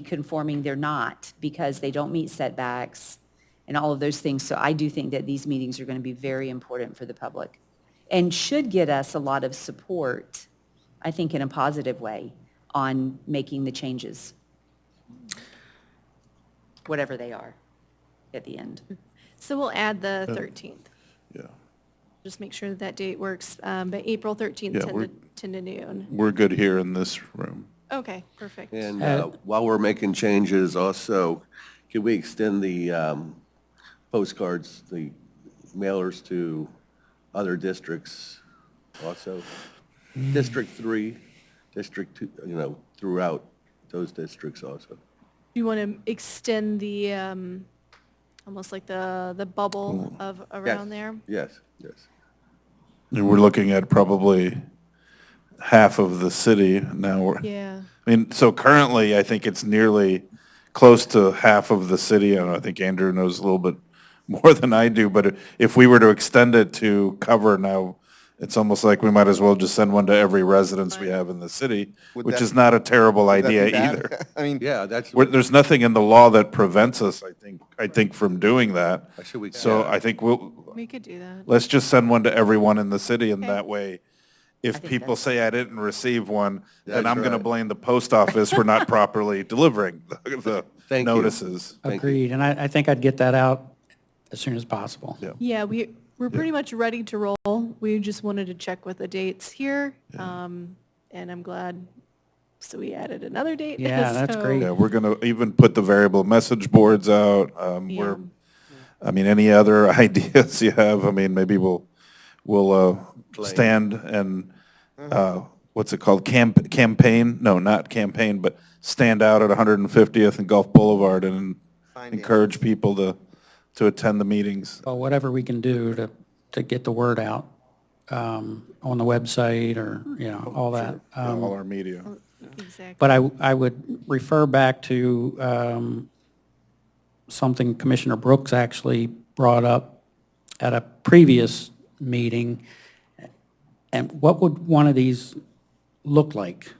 conforming, they're not, because they don't meet setbacks and all of those things. So I do think that these meetings are going to be very important for the public and should get us a lot of support, I think, in a positive way on making the changes, whatever they are at the end. So we'll add the 13th. yeah. Just make sure that that date works, but April 13th, Yeah, 10 to noon. We're good here in this room. Okay, perfect. And while we're making changes also, can we extend the postcards, the mailers to other districts also? District 3, District 2, throughout those districts also. Do you want to extend the, almost like the bubble of around there? Yes, yes. And we're looking at probably half of the city now. Yeah. I mean, so currently, I think it's nearly close to half of the city. I think Andrew knows a little bit more than I do, but if we were to extend it to cover now, it's almost like we might as well just send one to every residence we have in the city, Would which that- is not a terrible Would that be idea bad? either. I mean, Yeah, that's. There's nothing in the law that prevents us, I think, from doing that. Should we- So yeah. I think We could do that. let's just send one to everyone in the city, and Okay. that way, if think people that's- say I didn't receive one, then That's I'm going to right. blame the post office for not properly delivering the Thank you. notices. Thank you. agreed. And I think I'd get that out as soon as possible. Yeah. Yeah, we're pretty much ready to roll. We just wanted to check with the dates here. And I'm glad, so we added another date. Yeah, that's So- great. Yeah, we're going to even put the variable message boards out. Yeah. Any other ideas you have? I mean, maybe we'll stand and, what's it called? Campaign? No, not campaign, but stand out at 150th and Gulf Boulevard and Find the encourage people to attend the meetings. Well, whatever we can do to get the word out on the website or, all that. All our media. Exactly. But I would refer back to something Commissioner Brooks actually brought up at a previous meeting. And what would one of these look like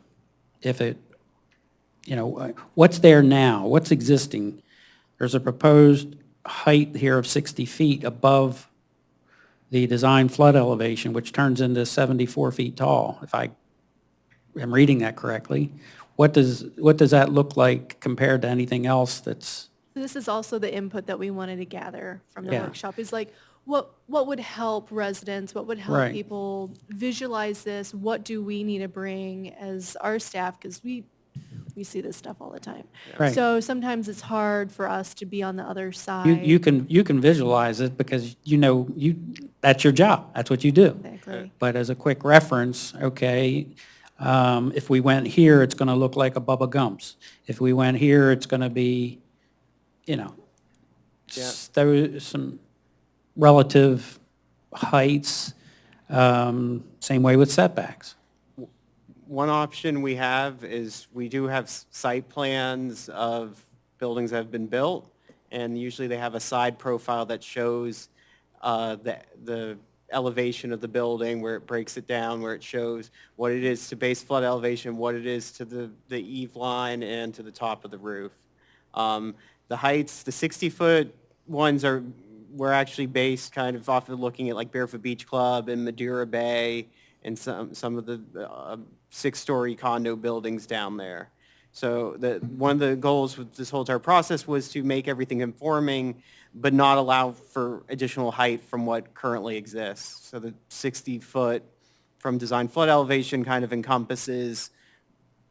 if it, what's there now? What's existing? There's a proposed height here of 60 feet above the design flood elevation, which turns into 74 feet tall, if I am reading that correctly. What does that look like compared to anything else that's, This is also the input that we wanted to gather from the Yeah. workshop, is like, what would help residents? What would help Right. people visualize this? What do we need to bring as our staff? Because we see this stuff all the time. Right. So sometimes it's hard for us to be on the other side. you can visualize it because that's your job, that's what you do. Exactly. But as a quick reference, okay, if we went here, it's going to look like a Bubba Gump's. If we went here, it's going to be, there was some relative heights, same way with setbacks. One option we have is we do have site plans of buildings that have been built, and usually they have a side profile that shows the elevation of the building, where it breaks it down, where it shows what it is to base flood elevation, what it is to the eave line, and to the top of the roof. The heights, the 60-foot ones were actually based kind of off of looking at like Barefoot Beach Club and Madeira Bay and some of the 6-story condo buildings down there. So one of the goals with this whole entire process was to make everything conforming, but not allow for additional height from what currently exists. So the 60-foot from design flood elevation kind of encompasses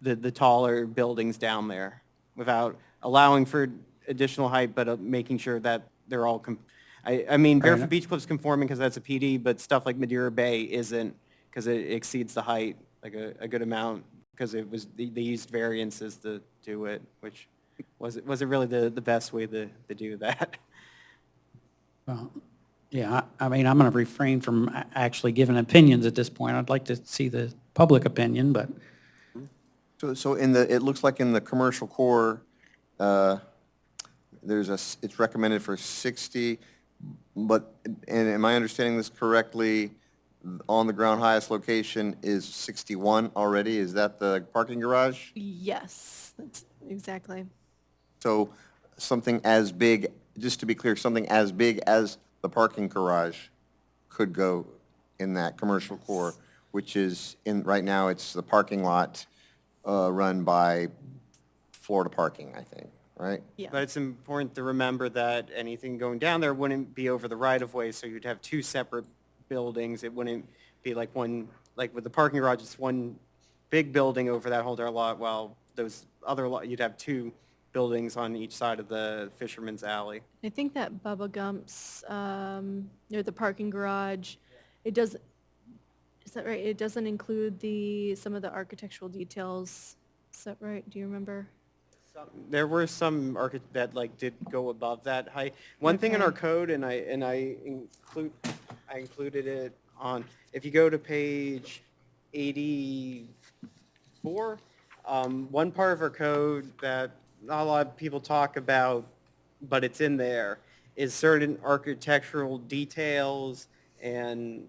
the taller buildings down there without allowing for additional height, but making sure that they're all, I mean, Barefoot enough. Beach Club's conforming because that's a PD, but stuff like Madeira Bay isn't, because it exceeds the height like a good amount, because they used variances to do it, which wasn't really the best way to do that. Well, yeah, I mean, I'm going to refrain from actually giving opinions at this point. I'd like to see the public opinion, but So it looks like in the commercial core, it's recommended for 60, but, and am I understanding this correctly, on the ground highest location is 61 already? Is that the parking garage? Yes, that's exactly. So something as big, just to be clear, something as big as the parking garage could go in that commercial core, which is right now it's the parking lot run by Florida Parking, I think, right? Yeah. But it's important to remember that anything going down there wouldn't be over the right-of-way, so you'd have two separate buildings. It wouldn't be like one, like with the parking garage, it's one big building over that whole entire lot, while those other you'd have two buildings on each side of the Fisherman's Alley. I think that Bubba Gump's, near the parking garage, it does, is that right? It doesn't include some of the architectural details. Is that right? Do you remember? There were some that like did go above that height. One thing in our Okay. code, and I included it on, if you go to page 84, one part of our code that not a lot of people talk about, but it's in there, is certain architectural details and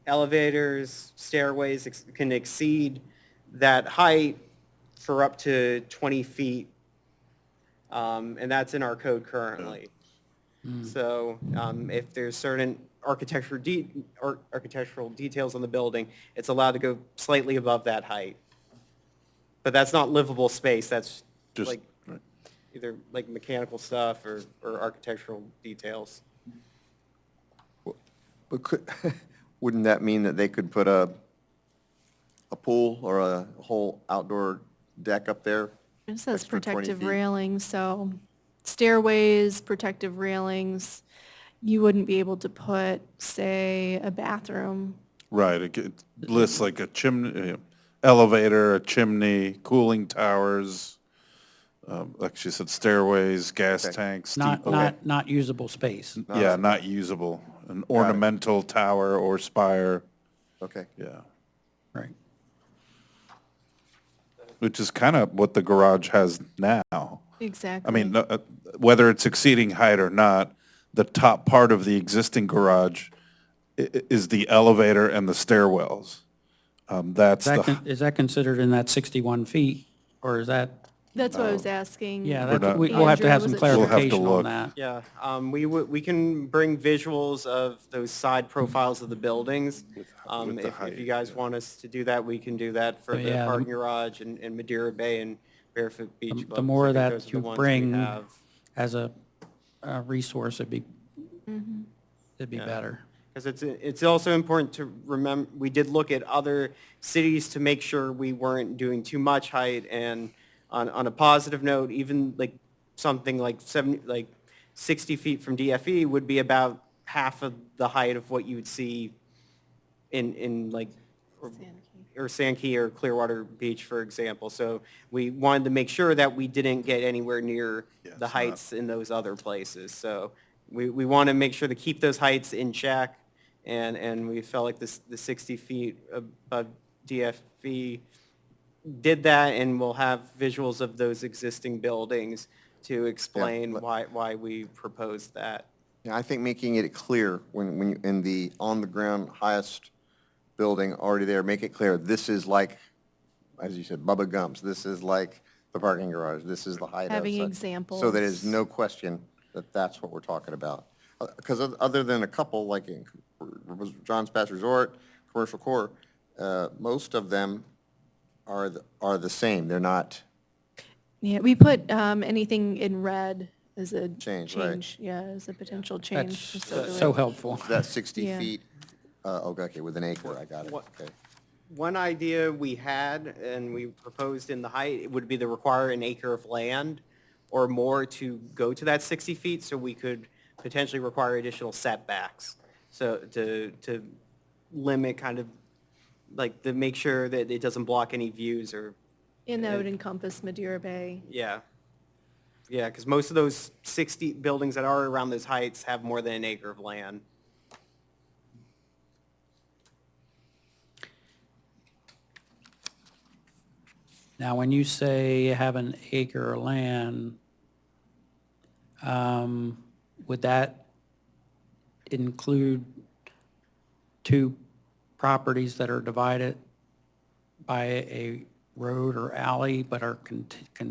elevators, stairways can exceed that height for up to 20 feet. And that's in our code currently. So if there's certain architectural details on the building, it's allowed to go slightly above that height. But that's not livable space, that's Just- like right. either like mechanical stuff or architectural details. But wouldn't that mean that they could put a pool or a whole outdoor deck up there? It says Extra 20 protective feet. railings, so stairways, protective railings. You wouldn't be able to put, say, a bathroom. Right, it lists like a chimney, elevator, a chimney, cooling towers, like she said, stairways, gas Okay. tanks, not, steeple. not usable space. Yeah, not usable. An ornamental tower or spire, Okay. yeah. Right. Which is kind of what the garage has now. Exactly. I mean, whether it's exceeding height or not, the top part of the existing garage is the elevator and the stairwells. That's Is that considered in that 61 feet, or is that, That's what I was asking. yeah, We're not- we'll have to have some Andrew, was it- We'll have to clarification on look. that. Yeah, we can bring visuals of those side profiles of the buildings. with the If height, you guys want us to do that, we can do that for the Yeah, the- parking garage and Madeira Bay and Barefoot Beach Club. The more I think that those are the you ones we bring have. as a resource, it'd be Yeah. better. Because it's also important to remember, we did look at other cities to make sure we weren't doing too much height. And on a positive note, even like something like 60 feet from DFE would be about half of the height of what you would see in like, or Sandkey or Clearwater Beach, for example. So we wanted to make sure that we didn't get anywhere near Yeah, the it's heights in those other places. So we want to make sure to keep those heights in check, and we felt like the 60 feet above DFV did that, and we'll have visuals of those existing buildings to explain but- why we proposed that. Yeah, I think making it clear when you, in the on-the-ground highest building already there, make it clear, this is like, as you said, Bubba Gump's, this is like the parking garage, this is the height of. Having So examples. that there's no question that that's what we're talking about. Because other than a couple, like in John's Pass Resort, Commercial Core, most of them are the same. They're not, Yeah, we put anything in red as a Change, right. change, yeah, as a potential change. That's just so that so we- helpful. that 60 Yeah. feet, okay, with an acre, I got it, What- okay. One idea we had, and we proposed in the height, it would be to require an acre of land or more to go to that 60 feet, so we could potentially require additional setbacks. So to limit kind of, like, to make sure that it doesn't block any views or, And that would encompass Madeira Bay. yeah. Yeah, because most of those 60 buildings that are around those heights have more than an acre of land. Now, when you say have an acre of land, would that include two properties that are divided by a road or alley but are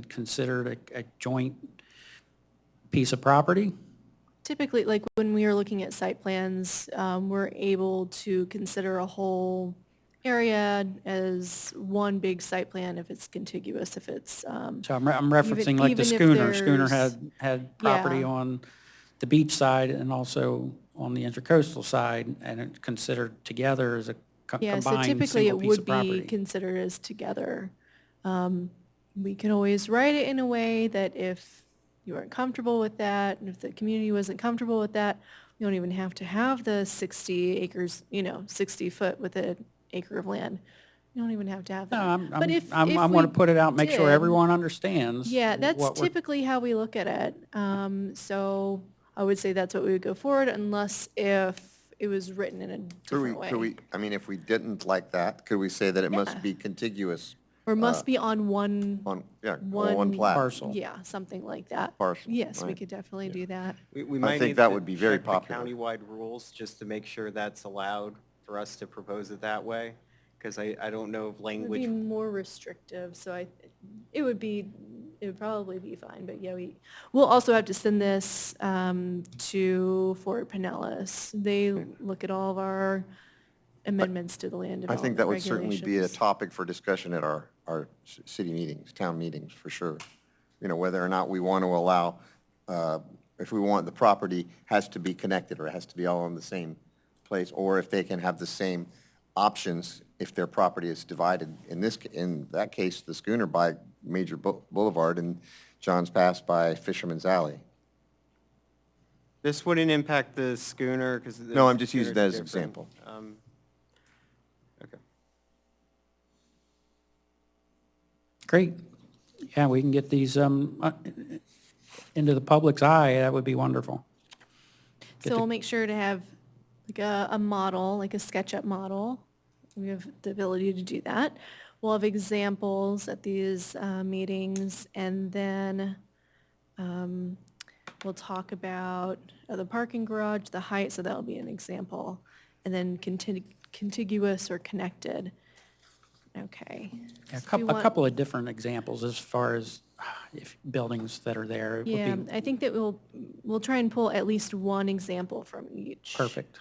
considered a joint piece of property? Typically, like when we are looking at site plans, we're able to consider a whole area as one big site plan if it's contiguous, if it's, So I'm referencing like the even if Schooner. Schooner there's- had property Yeah. on the beach side and also on the intercoastal side, and it considered together as a yeah, so combined typically single it piece would of be property. considered as together. We can always write it in a way that if you weren't comfortable with that, and if the community wasn't comfortable with that, we don't even have to have the 60 acres, 60 foot with an acre of land. You don't even have to have No, that. But if I want we to put it out, make sure did- everyone understands. Yeah, that's what we're- typically how we look at it. So I would say that's what we would go forward unless if it was written in a different way. Could we, I mean, if we didn't like that, could we say that it must Yeah. be contiguous Or must be on one, on, yeah, on one. one plat? Parcel. Yeah, something like that. Parcel, Yes, we right. could definitely do that. We I might think need that to would be very check the popular. countywide rules, just to make sure that's allowed for us to propose it that way, because I don't know if It would language. be more restrictive, so it would probably be fine, but yeah, we'll also have to send this to Fort Pinellas. They look at all of our amendments to the land I development think that would certainly be a regulations. topic for discussion at our city meetings, town meetings, for sure. You know, whether or not we want to allow, if we want, the property has to be connected, or it has to be all in the same place, or if they can have the same options if their property is divided. In that case, the Schooner by Major Boulevard and John's Pass by Fisherman's Alley. This wouldn't impact the Schooner, because. No, I'm just using that as an example. Okay. Great. Yeah, we can get these into the public's eye. That would be wonderful. Get So the- we'll make sure to have like a model, like a SketchUp model. We have the ability to do that. We'll have examples at these meetings, and then we'll talk about the parking garage, the height, so that'll be an example, and then contiguous or connected. Okay. A So we couple, a want- couple of different examples as far as if buildings that are there. It would Yeah, be I think that we'll try and pull at least one example from each. perfect.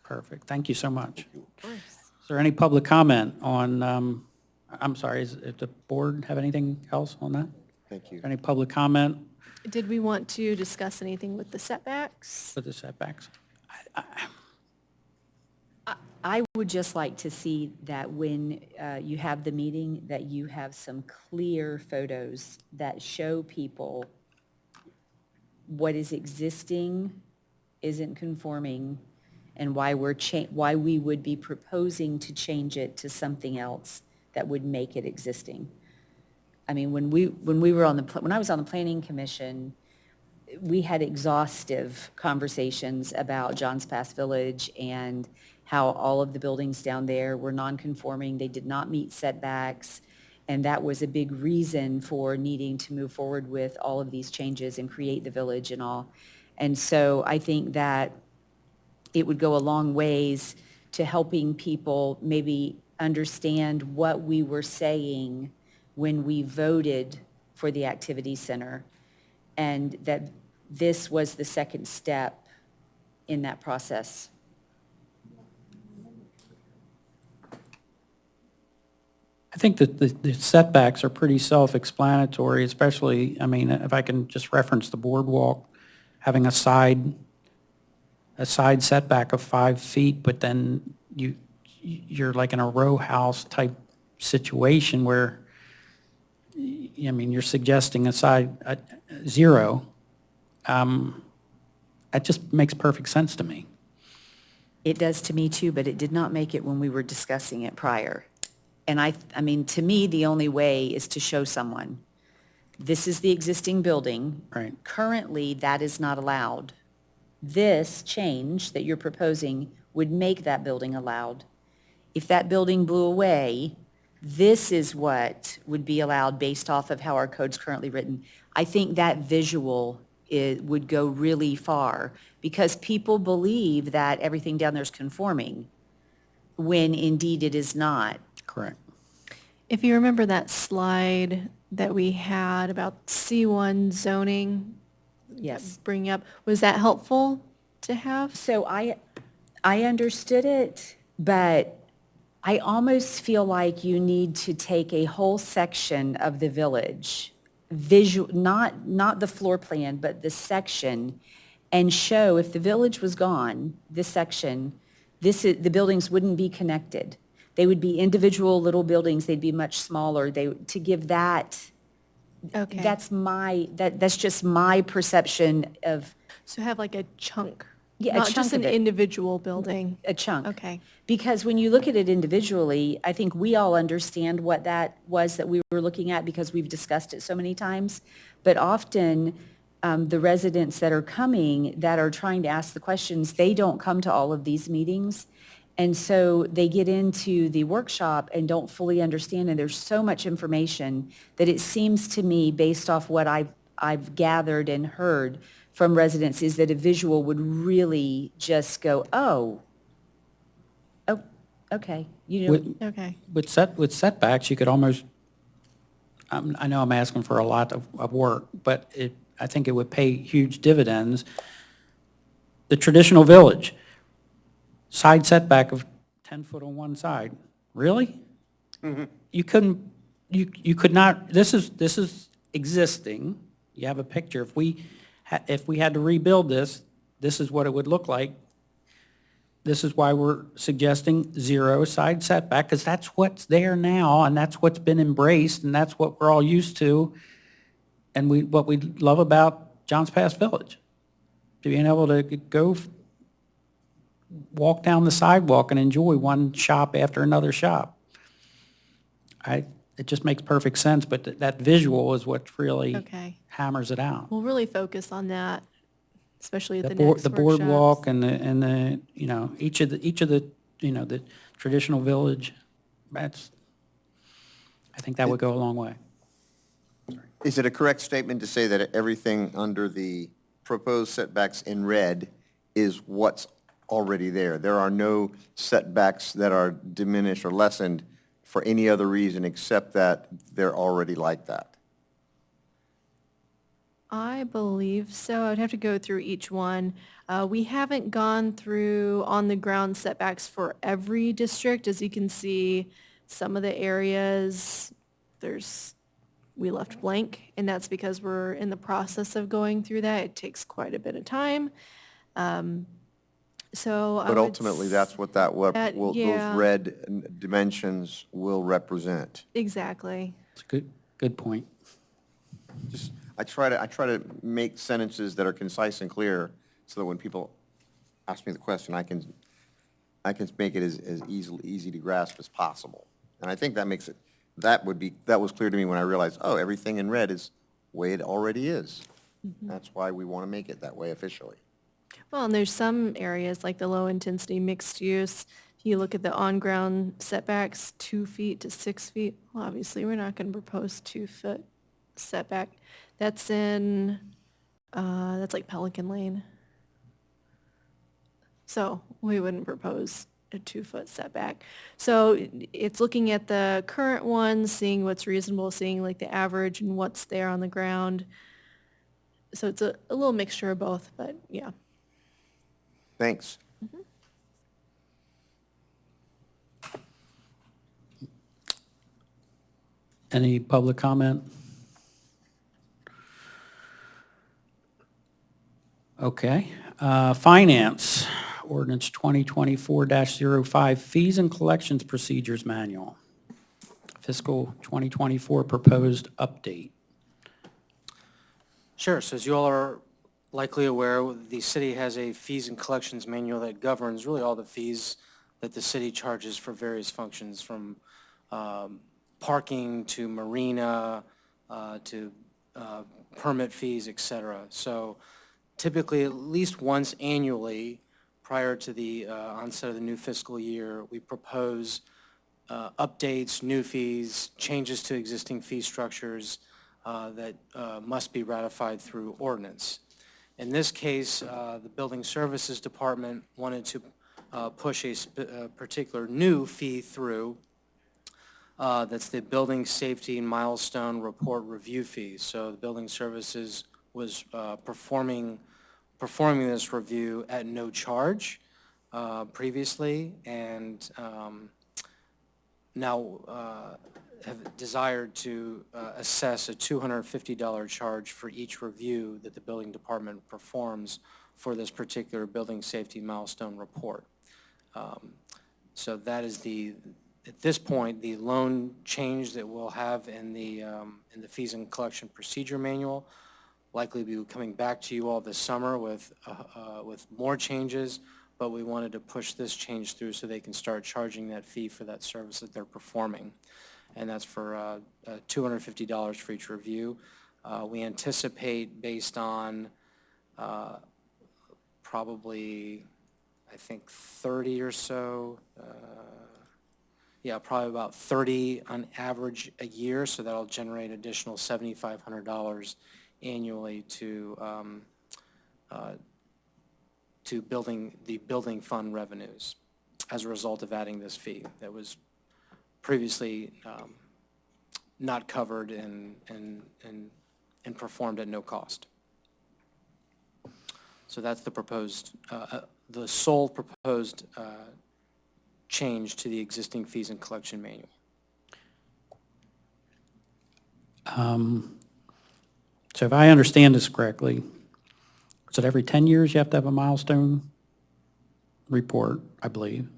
Perfect. Thank you so much. Is there any public comment on, I'm sorry, if the board have anything else on that? Thank you. Any public comment Did we want to discuss anything with the setbacks? for the setbacks? I would just like to see that when you have the meeting, that you have some clear photos that show people what is existing isn't conforming, and why why we would be proposing to change it to something else that would make it existing. I mean, when I was on the Planning Commission, we had exhaustive conversations about Johns Pass Village and how all of the buildings down there were non-conforming, they did not meet setbacks, and that was a big reason for needing to move forward with all of these changes and create the village and all. And so I think that it would go a long ways to helping people maybe understand what we were saying when we voted for the activity center, and that this was the second step in that process. I think that the setbacks are pretty self-explanatory, especially, I mean, if I can just reference the boardwalk, having a side setback of 5 feet, but then you're like in a row house type situation where, I mean, you're suggesting a side, zero. That just makes perfect sense to me. It does to me too, but it did not make it when we were discussing it prior. And I mean, to me, the only way is to show someone, this is the existing building. Right. Currently, that is not allowed. This change that you're proposing would make that building allowed. If that building blew away, this is what would be allowed based off of how our code's currently written. I think that visual would go really far, because people believe that everything down there is conforming, when indeed it is not. Correct. If you remember that slide that we had about C1 zoning, Yes. bringing up, was that helpful to have? So I understood it, but I almost feel like you need to take a whole section of the village, not the floor plan, but the section, and show if the village was gone, this section, the buildings wouldn't be connected. They would be individual little buildings. They'd be much smaller. To give that, Okay. that's just my perception of So have like a chunk? Yeah, a Not chunk just an of it. individual building? a chunk. Okay. Because when you look at it individually, I think we all understand what that was that we were looking at, because we've discussed it so many times. But often, the residents that are coming, that are trying to ask the questions, they don't come to all of these meetings. And so they get into the workshop and don't fully understand, and there's so much information that it seems to me, based off what I've gathered and heard from residents, is that a visual would really just go, oh, okay, you know. With- Okay. With setbacks, you could almost, I know I'm asking for a lot of work, but I think it would pay huge dividends. The traditional village, side setback of 10 foot on one side. Really? You couldn't, you could not, this is existing. You have a picture. If we had to rebuild this, this is what it would look like. This is why we're suggesting 0 side setback, because that's what's there now, and that's what's been embraced, and that's what we're all used to, and what we love about Johns Pass Village. Being able to go walk down the sidewalk and enjoy one shop after another shop. It just makes perfect sense, but that visual is what really Okay. hammers it out. We'll really focus on that, especially at the The next boardwalk workshops. and the, you know, each of the, you know, the traditional village, I think that would go a long way. Is it a correct statement to say that everything under the proposed setbacks in red is what's already there? There are no setbacks that are diminished or lessened for any other reason except that they're already like that? I believe so. I'd have to go through each one. We haven't gone through on-the-ground setbacks for every district. As you can see, some of the areas, we left blank, and that's because we're in the process of going through that. It takes quite a bit of time. So I But would ultimately, that's what those yeah. red dimensions will represent. Exactly. It's a good point. I try to make sentences that are concise and clear so that when people ask me the question, I can make it as easy to grasp as possible. And I think that makes it, that was clear to me when I realized, oh, everything in red is the way it already is. That's why we want to make it that way officially. Well, and there's some areas like the low-intensity mixed use. If you look at the on-ground setbacks, 2 feet to 6 feet, well, obviously, we're not going to propose 2-foot setback. That's in, that's like Pelican Lane. So we wouldn't propose a 2-foot setback. So it's looking at the current ones, seeing what's reasonable, seeing like the average and what's there on the ground. So it's a little mixture of both, but yeah. Thanks. Any public comment? Okay. Finance, ordinance 2024-05, fees and collections procedures manual. Fiscal 2024 proposed update. Sure. So as you all are likely aware, the city has a fees and collections manual that governs really all the fees that the city charges for various functions, from parking to marina to permit fees, et cetera. So typically, at least once annually, prior to the onset of the new fiscal year, we propose updates, new fees, changes to existing fee structures that must be ratified through ordinance. In this case, the Building Services Department wanted to push a particular new fee through. That's the Building Safety Milestone Report Review fee. So the Building Services was performing this review at no charge previously, and now have desired to assess a $250 charge for each review that the building department performs for this particular building safety milestone report. So that is at this point, the lone change that we'll have in the fees and collection procedure manual. Likely be coming back to you all this summer with more changes, but we wanted to push this change through so they can start charging that fee for that service that they're performing. And that's for $250 for each review. We anticipate, based on probably, I think, 30 or so, probably about 30 on average a year, so that'll generate additional $7,500 annually to the building fund revenues as a result of adding this fee that was previously not covered and performed at no cost. So that's the sole proposed change to the existing fees and collection manual. So if I understand this correctly, is it every 10 years you have to have a milestone report, I believe?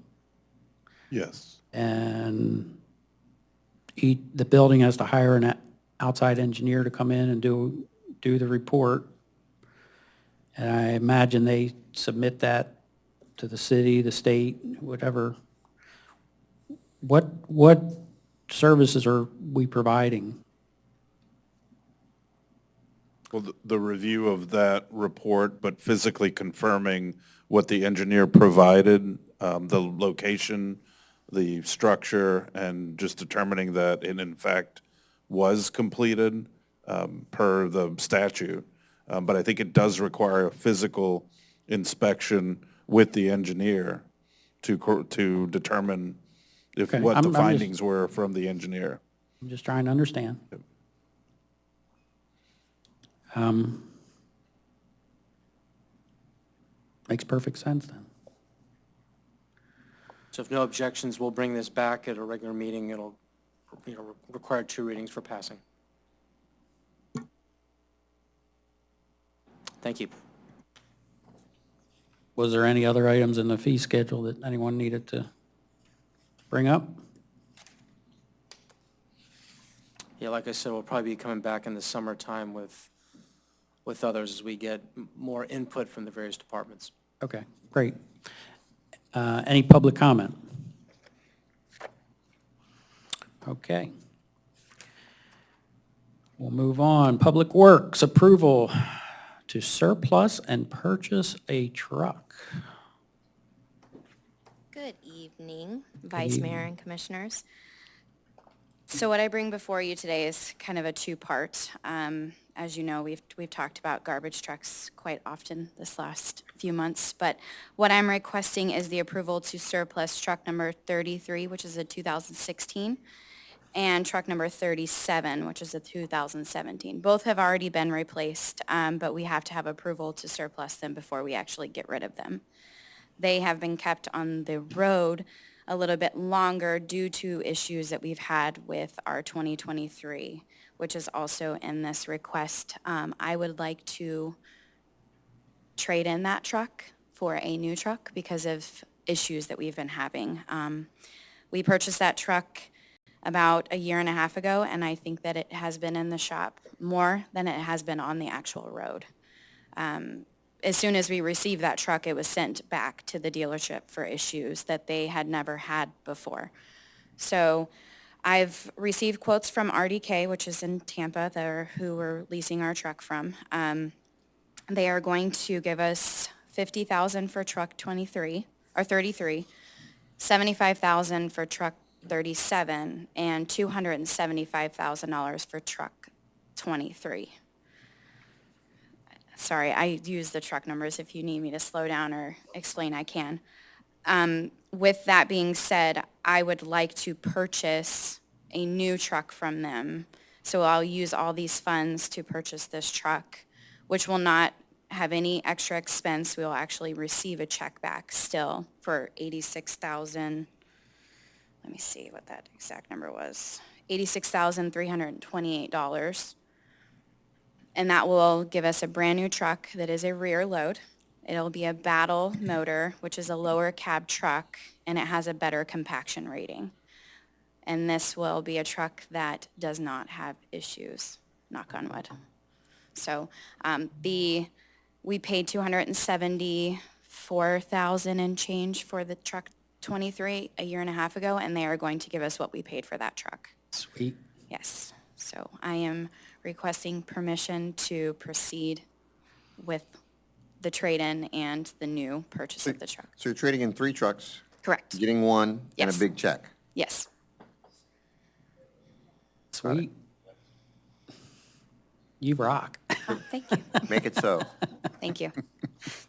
Yes. And the building has to hire an outside engineer to come in and do the report. And I imagine they submit that to the city, the state, whatever. What services are we providing? Well, the review of that report, but physically confirming what the engineer provided, the location, the structure, and just determining that it in fact was completed per the statute. But I think it does require a physical inspection with the engineer to determine Okay, what I'm the just- findings were from the engineer. I'm just trying to understand. Makes perfect sense then. So if no objections, we'll bring this back at a regular meeting. It'll require 2 readings for passing. Thank you. Was there any other items in the fee schedule that anyone needed to bring up? Yeah, like I said, we'll probably be coming back in the summertime with others as we get more input from the various departments. Okay, great. Any public comment? Okay. We'll move on. Public Works approval to surplus and purchase a truck. Good evening, Vice evening. Mayor and Commissioners. So what I bring before you today is kind of a two-part. As you know, we've talked about garbage trucks quite often this last few months, but what I'm requesting is the approval to surplus truck number 33, which is a 2016, and truck number 37, which is a 2017. Both have already been replaced, but we have to have approval to surplus them before we actually get rid of them. They have been kept on the road a little bit longer due to issues that we've had with our 2023, which is also in this request. I would like to trade in that truck for a new truck because of issues that we've been having. We purchased that truck about a year and a half ago, and I think that it has been in the shop more than it has been on the actual road. As soon as we received that truck, it was sent back to the dealership for issues that they had never had before. So I've received quotes from RDK, which is in Tampa, who we're leasing our truck from. They are going to give us $50,000 for truck 23, or 33, $75,000 for truck 37, and $275,000 for truck 23. Sorry, I use the truck numbers. If you need me to slow down or explain, I can. With that being said, I would like to purchase a new truck from them. So I'll use all these funds to purchase this truck, which will not have any extra expense. We'll actually receive a check back still for $86,000. Let me see what that exact number was. $86,328. And that will give us a brand new truck that is a rear load. It'll be a Battle motor, which is a lower cab truck, and it has a better compaction rating. And this will be a truck that does not have issues, knock on wood. So we paid $274,000 and change for the truck 23 a year and a half ago, and they are going to give us what we paid for that truck. Sweet. Yes. So I am requesting permission to proceed with the trade-in and the new purchase of the truck. So you're trading in 3 trucks, Correct. getting one, and a Yes. big check. Yes. Sweet. You rock. Oh, thank you. Make it so. Thank you.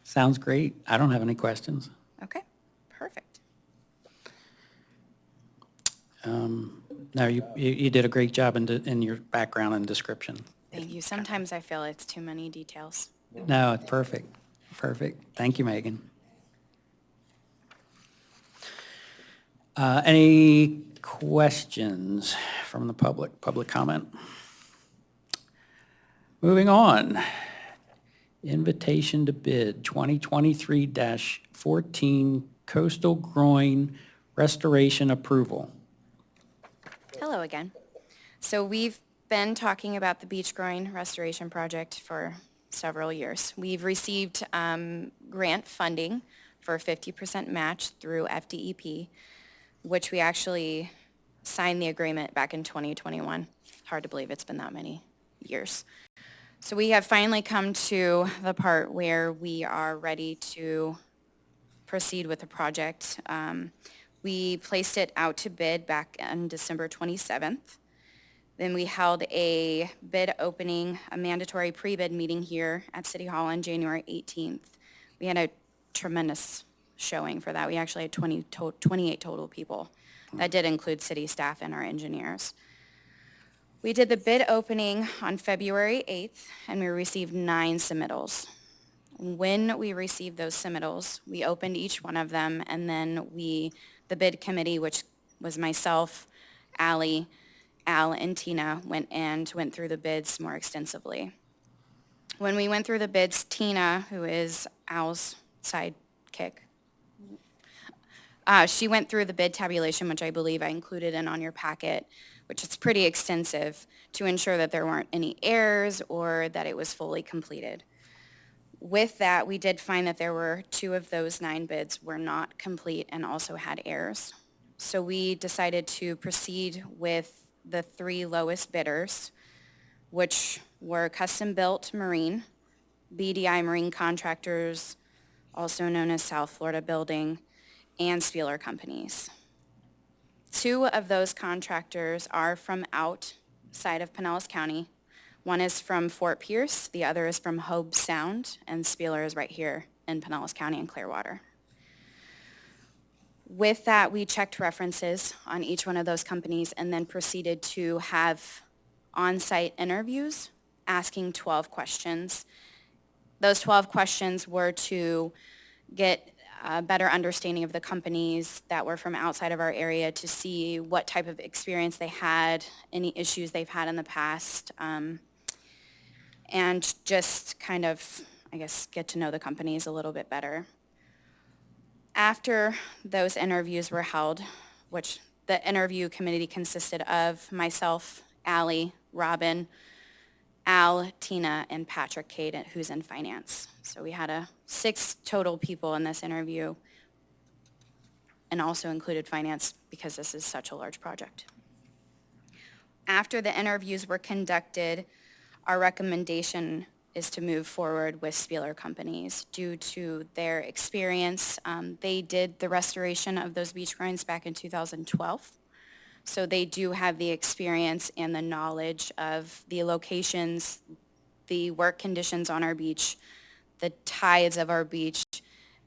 Sounds great. I don't have any questions. Okay. Perfect. No, you did a great job in your background and description. Thank you. Sometimes I feel it's too many details. No, it's perfect. Perfect. Thank you, Megan. Any questions from the public? Public comment? Moving on. Invitation to bid 2023-14 Coastal Groin Restoration Approval. Hello again. So we've been talking about the beach groin restoration project for several years. We've received grant funding for 50% match through FDEP, which we actually signed the agreement back in 2021. Hard to believe it's been that many years. So we have finally come to the part where we are ready to proceed with the project. We placed it out to bid back on December 27th. Then we held a bid opening, a mandatory pre-bid meeting here at City Hall on January 18th. We had a tremendous showing for that. We actually had 28 total people. That did include city staff and our engineers. We did the bid opening on February 8th, and we received 9 submittals. When we received those submittals, we opened each one of them, and then the bid committee, which was myself, Al, and Tina, went through the bids more extensively. When we went through the bids, Tina, who is Al's sidekick, she went through the bid tabulation, which I believe I included on your packet, which is pretty extensive, to ensure that there weren't any errors or that it was fully completed. With that, we did find that there were 2 of those 9 bids were not complete and also had errors. So we decided to proceed with the 3 lowest bidders, which were Custom Built Marine, BDI Marine Contractors, also known as South Florida Building, and Spieler Companies. 2 of those contractors are from outside of Pinellas County. One is from Fort Pierce, the other is from Hobe Sound, and Spieler is right here in Pinellas County in Clearwater. With that, we checked references on each one of those companies and then proceeded to have on-site interviews asking 12 questions. Those 12 questions were to get a better understanding of the companies that were from outside of our area, to see what type of experience they had, any issues they've had in the past, and just kind of, I guess, get to know the companies a little bit better. After those interviews were held, which the interview committee consisted of myself, Allie, Robin, Al, Tina, and Patrick Cade, who's in finance. So we had 6 total people in this interview, and also included finance because this is such a large project. After the interviews were conducted, our recommendation is to move forward with Spieler Companies due to their experience. They did the restoration of those beach grinds back in 2012. So they do have the experience and the knowledge of the locations, the work conditions on our beach, the tides of our beach,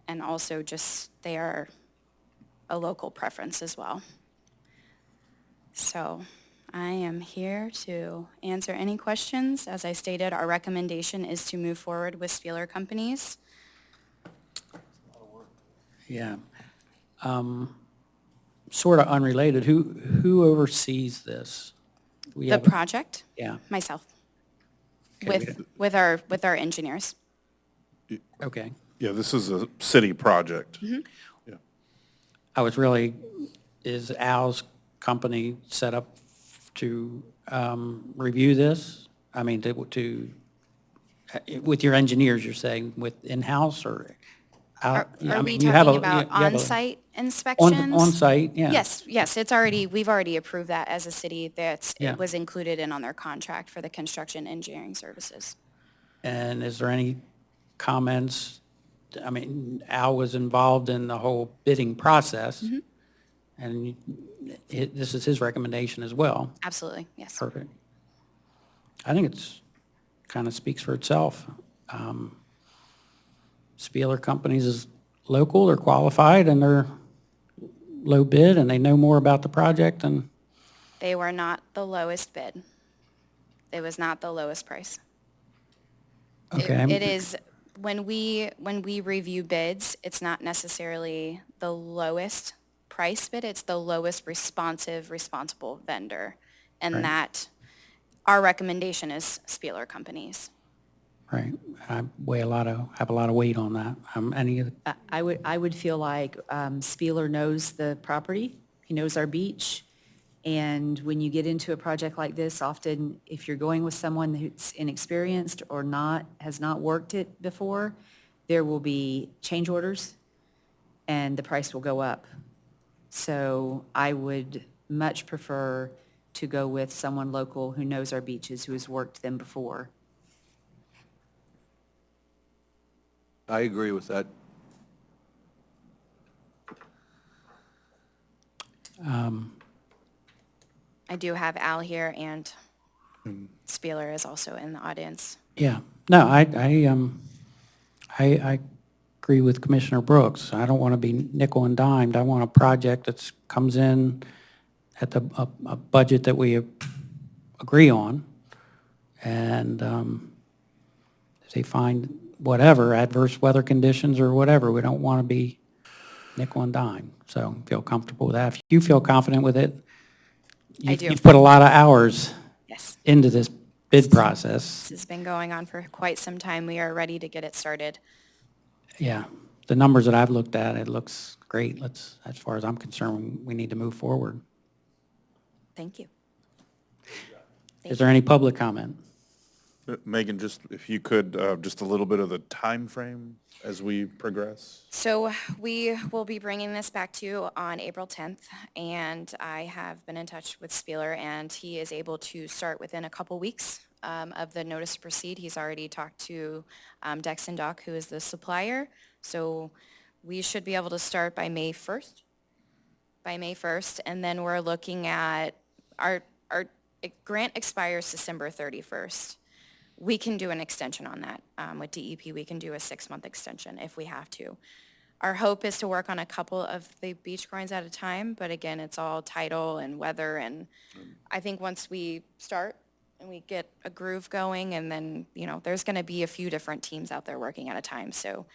and also just they are a local preference as well. So I am here to answer any questions. As I stated, our recommendation is to move forward with Spieler Companies. Yeah. Sort of unrelated, who oversees this? We The have a- project, Yeah, myself, Okay, with our engineers. okay. Yeah, this is a city project. I was really, is Al's company set up to review this? I mean, with your engineers, you're saying, with in-house or out? I Are we mean, you have talking a- about you have a- on-site inspections? On-site, yeah. Yes, we've already approved that as a city. Yeah. It was included in on their contract for the construction engineering services. And is there any comments? I mean, Al was involved in the whole bidding process, and this is his recommendation as well. Absolutely, yes. Perfect. I think kind of speaks for itself. Spieler Companies is local, they're qualified, and they're low bid, and they know more about the project, and, They were not the lowest bid. It was not the lowest price. okay. It is, when we review bids, it's not necessarily the lowest price bid, it's the lowest responsible vendor. And Right. that, our recommendation is Spieler Companies. Right. I have a lot of weight on that. Any of the I would feel like Spieler knows the property, he knows our beach, and when you get into a project like this, often if you're going with someone who's inexperienced or has not worked it before, there will be change orders and the price will go up. So I would much prefer to go with someone local who knows our beaches, who has worked them before. I agree with that. I do have Al here, and Spieler is also in the audience. Yeah, no, I agree with Commissioner Brooks. I don't want to be nickel and dimed. I want a project that comes in at a budget that we agree on. And if they find whatever, adverse weather conditions or whatever, we don't want to be nickel and dime. So feel comfortable with that. If you feel confident with it, I do. you've put a lot of hours Yes. into this bid process. This has been going on for quite some time. We are ready to get it started. Yeah, the numbers that I've looked at, it looks great. As far as I'm concerned, we need to move forward. Thank you. Is there any public comment? Megan, just if you could, just a little bit of the time frame as we progress. So we will be bringing this back to you on April 10th, and I have been in touch with Spieler, and he is able to start within a couple weeks of the notice to proceed. He's already talked to Dex and Doc, who is the supplier. So we should be able to start by May 1st. By May 1st, and then we're looking at, our grant expires December 31st. We can do an extension on that. With DEP, we can do a 6-month extension if we have to. Our hope is to work on a couple of the beach grinds at a time, but again, it's all tidal and weather, and I think once we start and we get a groove going, and then, there's gonna be a few different teams out there working at a time, so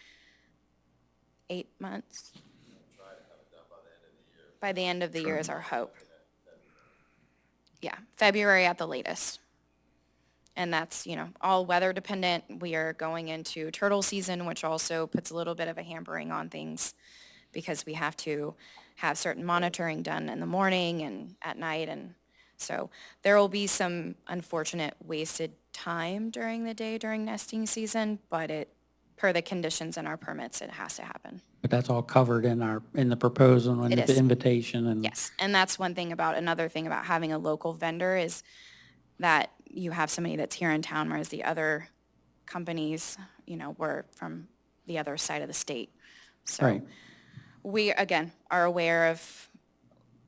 8 months. By the end of the year is our hope. Yeah, February at the latest. And that's, all weather dependent. We are going into turtle season, which also puts a little bit of a hampering on things because we have to have certain monitoring done in the morning and at night. And so there will be some unfortunate wasted time during the day during nesting season, but per the conditions in our permits, it has to happen. But that's all covered in the proposal and It the is. invitation and. Yes, and that's another thing about having a local vendor is that you have somebody that's here in town, whereas the other companies, were from the other side of the state. So Right. we, again, are aware of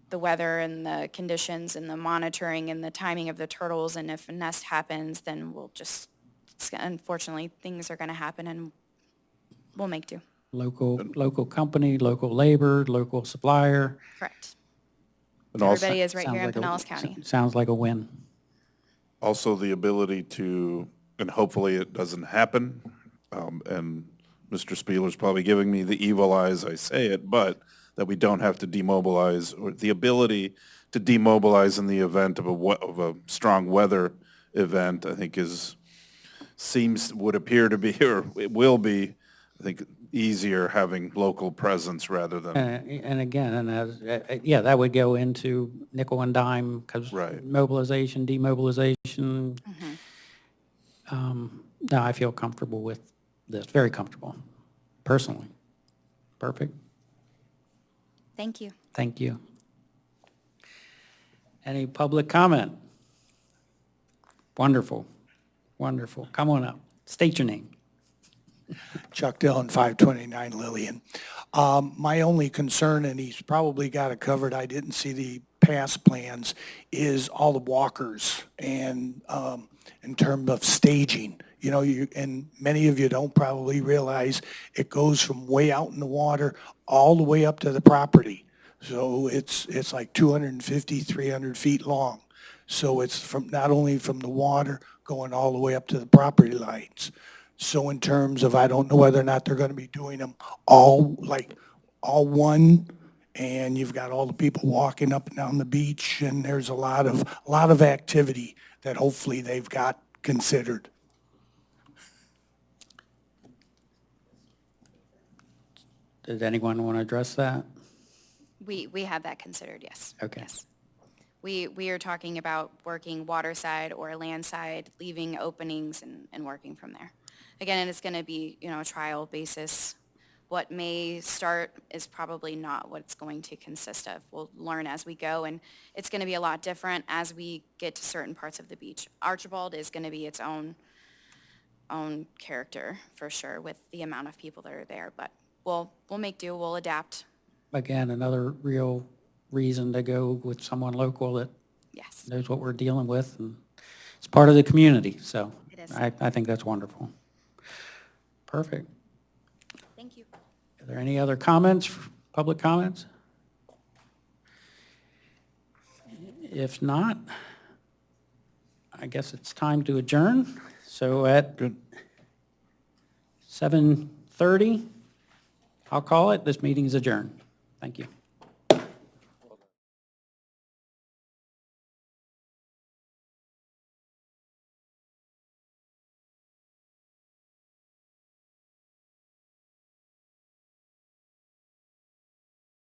the weather and the conditions and the monitoring and the timing of the turtles, and if a nest happens, then unfortunately, things are going to happen, and we'll make do. Local company, local labor, local supplier. Correct. And also- Everybody is right Sounds here in like a- Pinellas County. Sounds like a win. Also, the ability to, and hopefully it doesn't happen, and Mr. Spieler's probably giving me the evil eye as I say it, but that we don't have to demobilize, or the ability to demobilize in the event of a strong weather event, I think would appear to be, or it will be, I think, easier having local presence rather than, And again, that would go into nickel and dime because Right. mobilization, demobilization. No, I feel comfortable with this, very comfortable, personally. Perfect. Thank you. Thank you. Any public comment? Wonderful, wonderful. Come on up. State your name. Chuck Dillon, 529 Lillian. My only concern, and he's probably got it covered, I didn't see the past plans, is all the walkers and in terms of staging. And many of you don't probably realize it goes from way out in the water all the way up to the property. So it's like 250, 300 feet long. So it's not only from the water going all the way up to the property lines. So in terms of, I don't know whether or not they're going to be doing them all one, and you've got all the people walking up and down the beach, and there's a lot of activity that hopefully they've got considered. Did anyone want to address that? We have that considered, yes. Okay. Yes. We are talking about working water side or land side, leaving openings and working from there. Again, and it's going to be, a trial basis. What may start is probably not what it's going to consist of. We'll learn as we go, and it's going to be a lot different as we get to certain parts of the beach. Archibald is going to be its own character for sure with the amount of people that are there, but we'll make do, we'll adapt. Again, another real reason to go with someone local that Yes. knows what we're dealing with, and it's part of the community, so It is. I think that's wonderful. Perfect. Thank you. Are there any other comments, public comments? If not, I guess it's time to adjourn. So at 7:30, I'll call it, this meeting is adjourned. Thank you.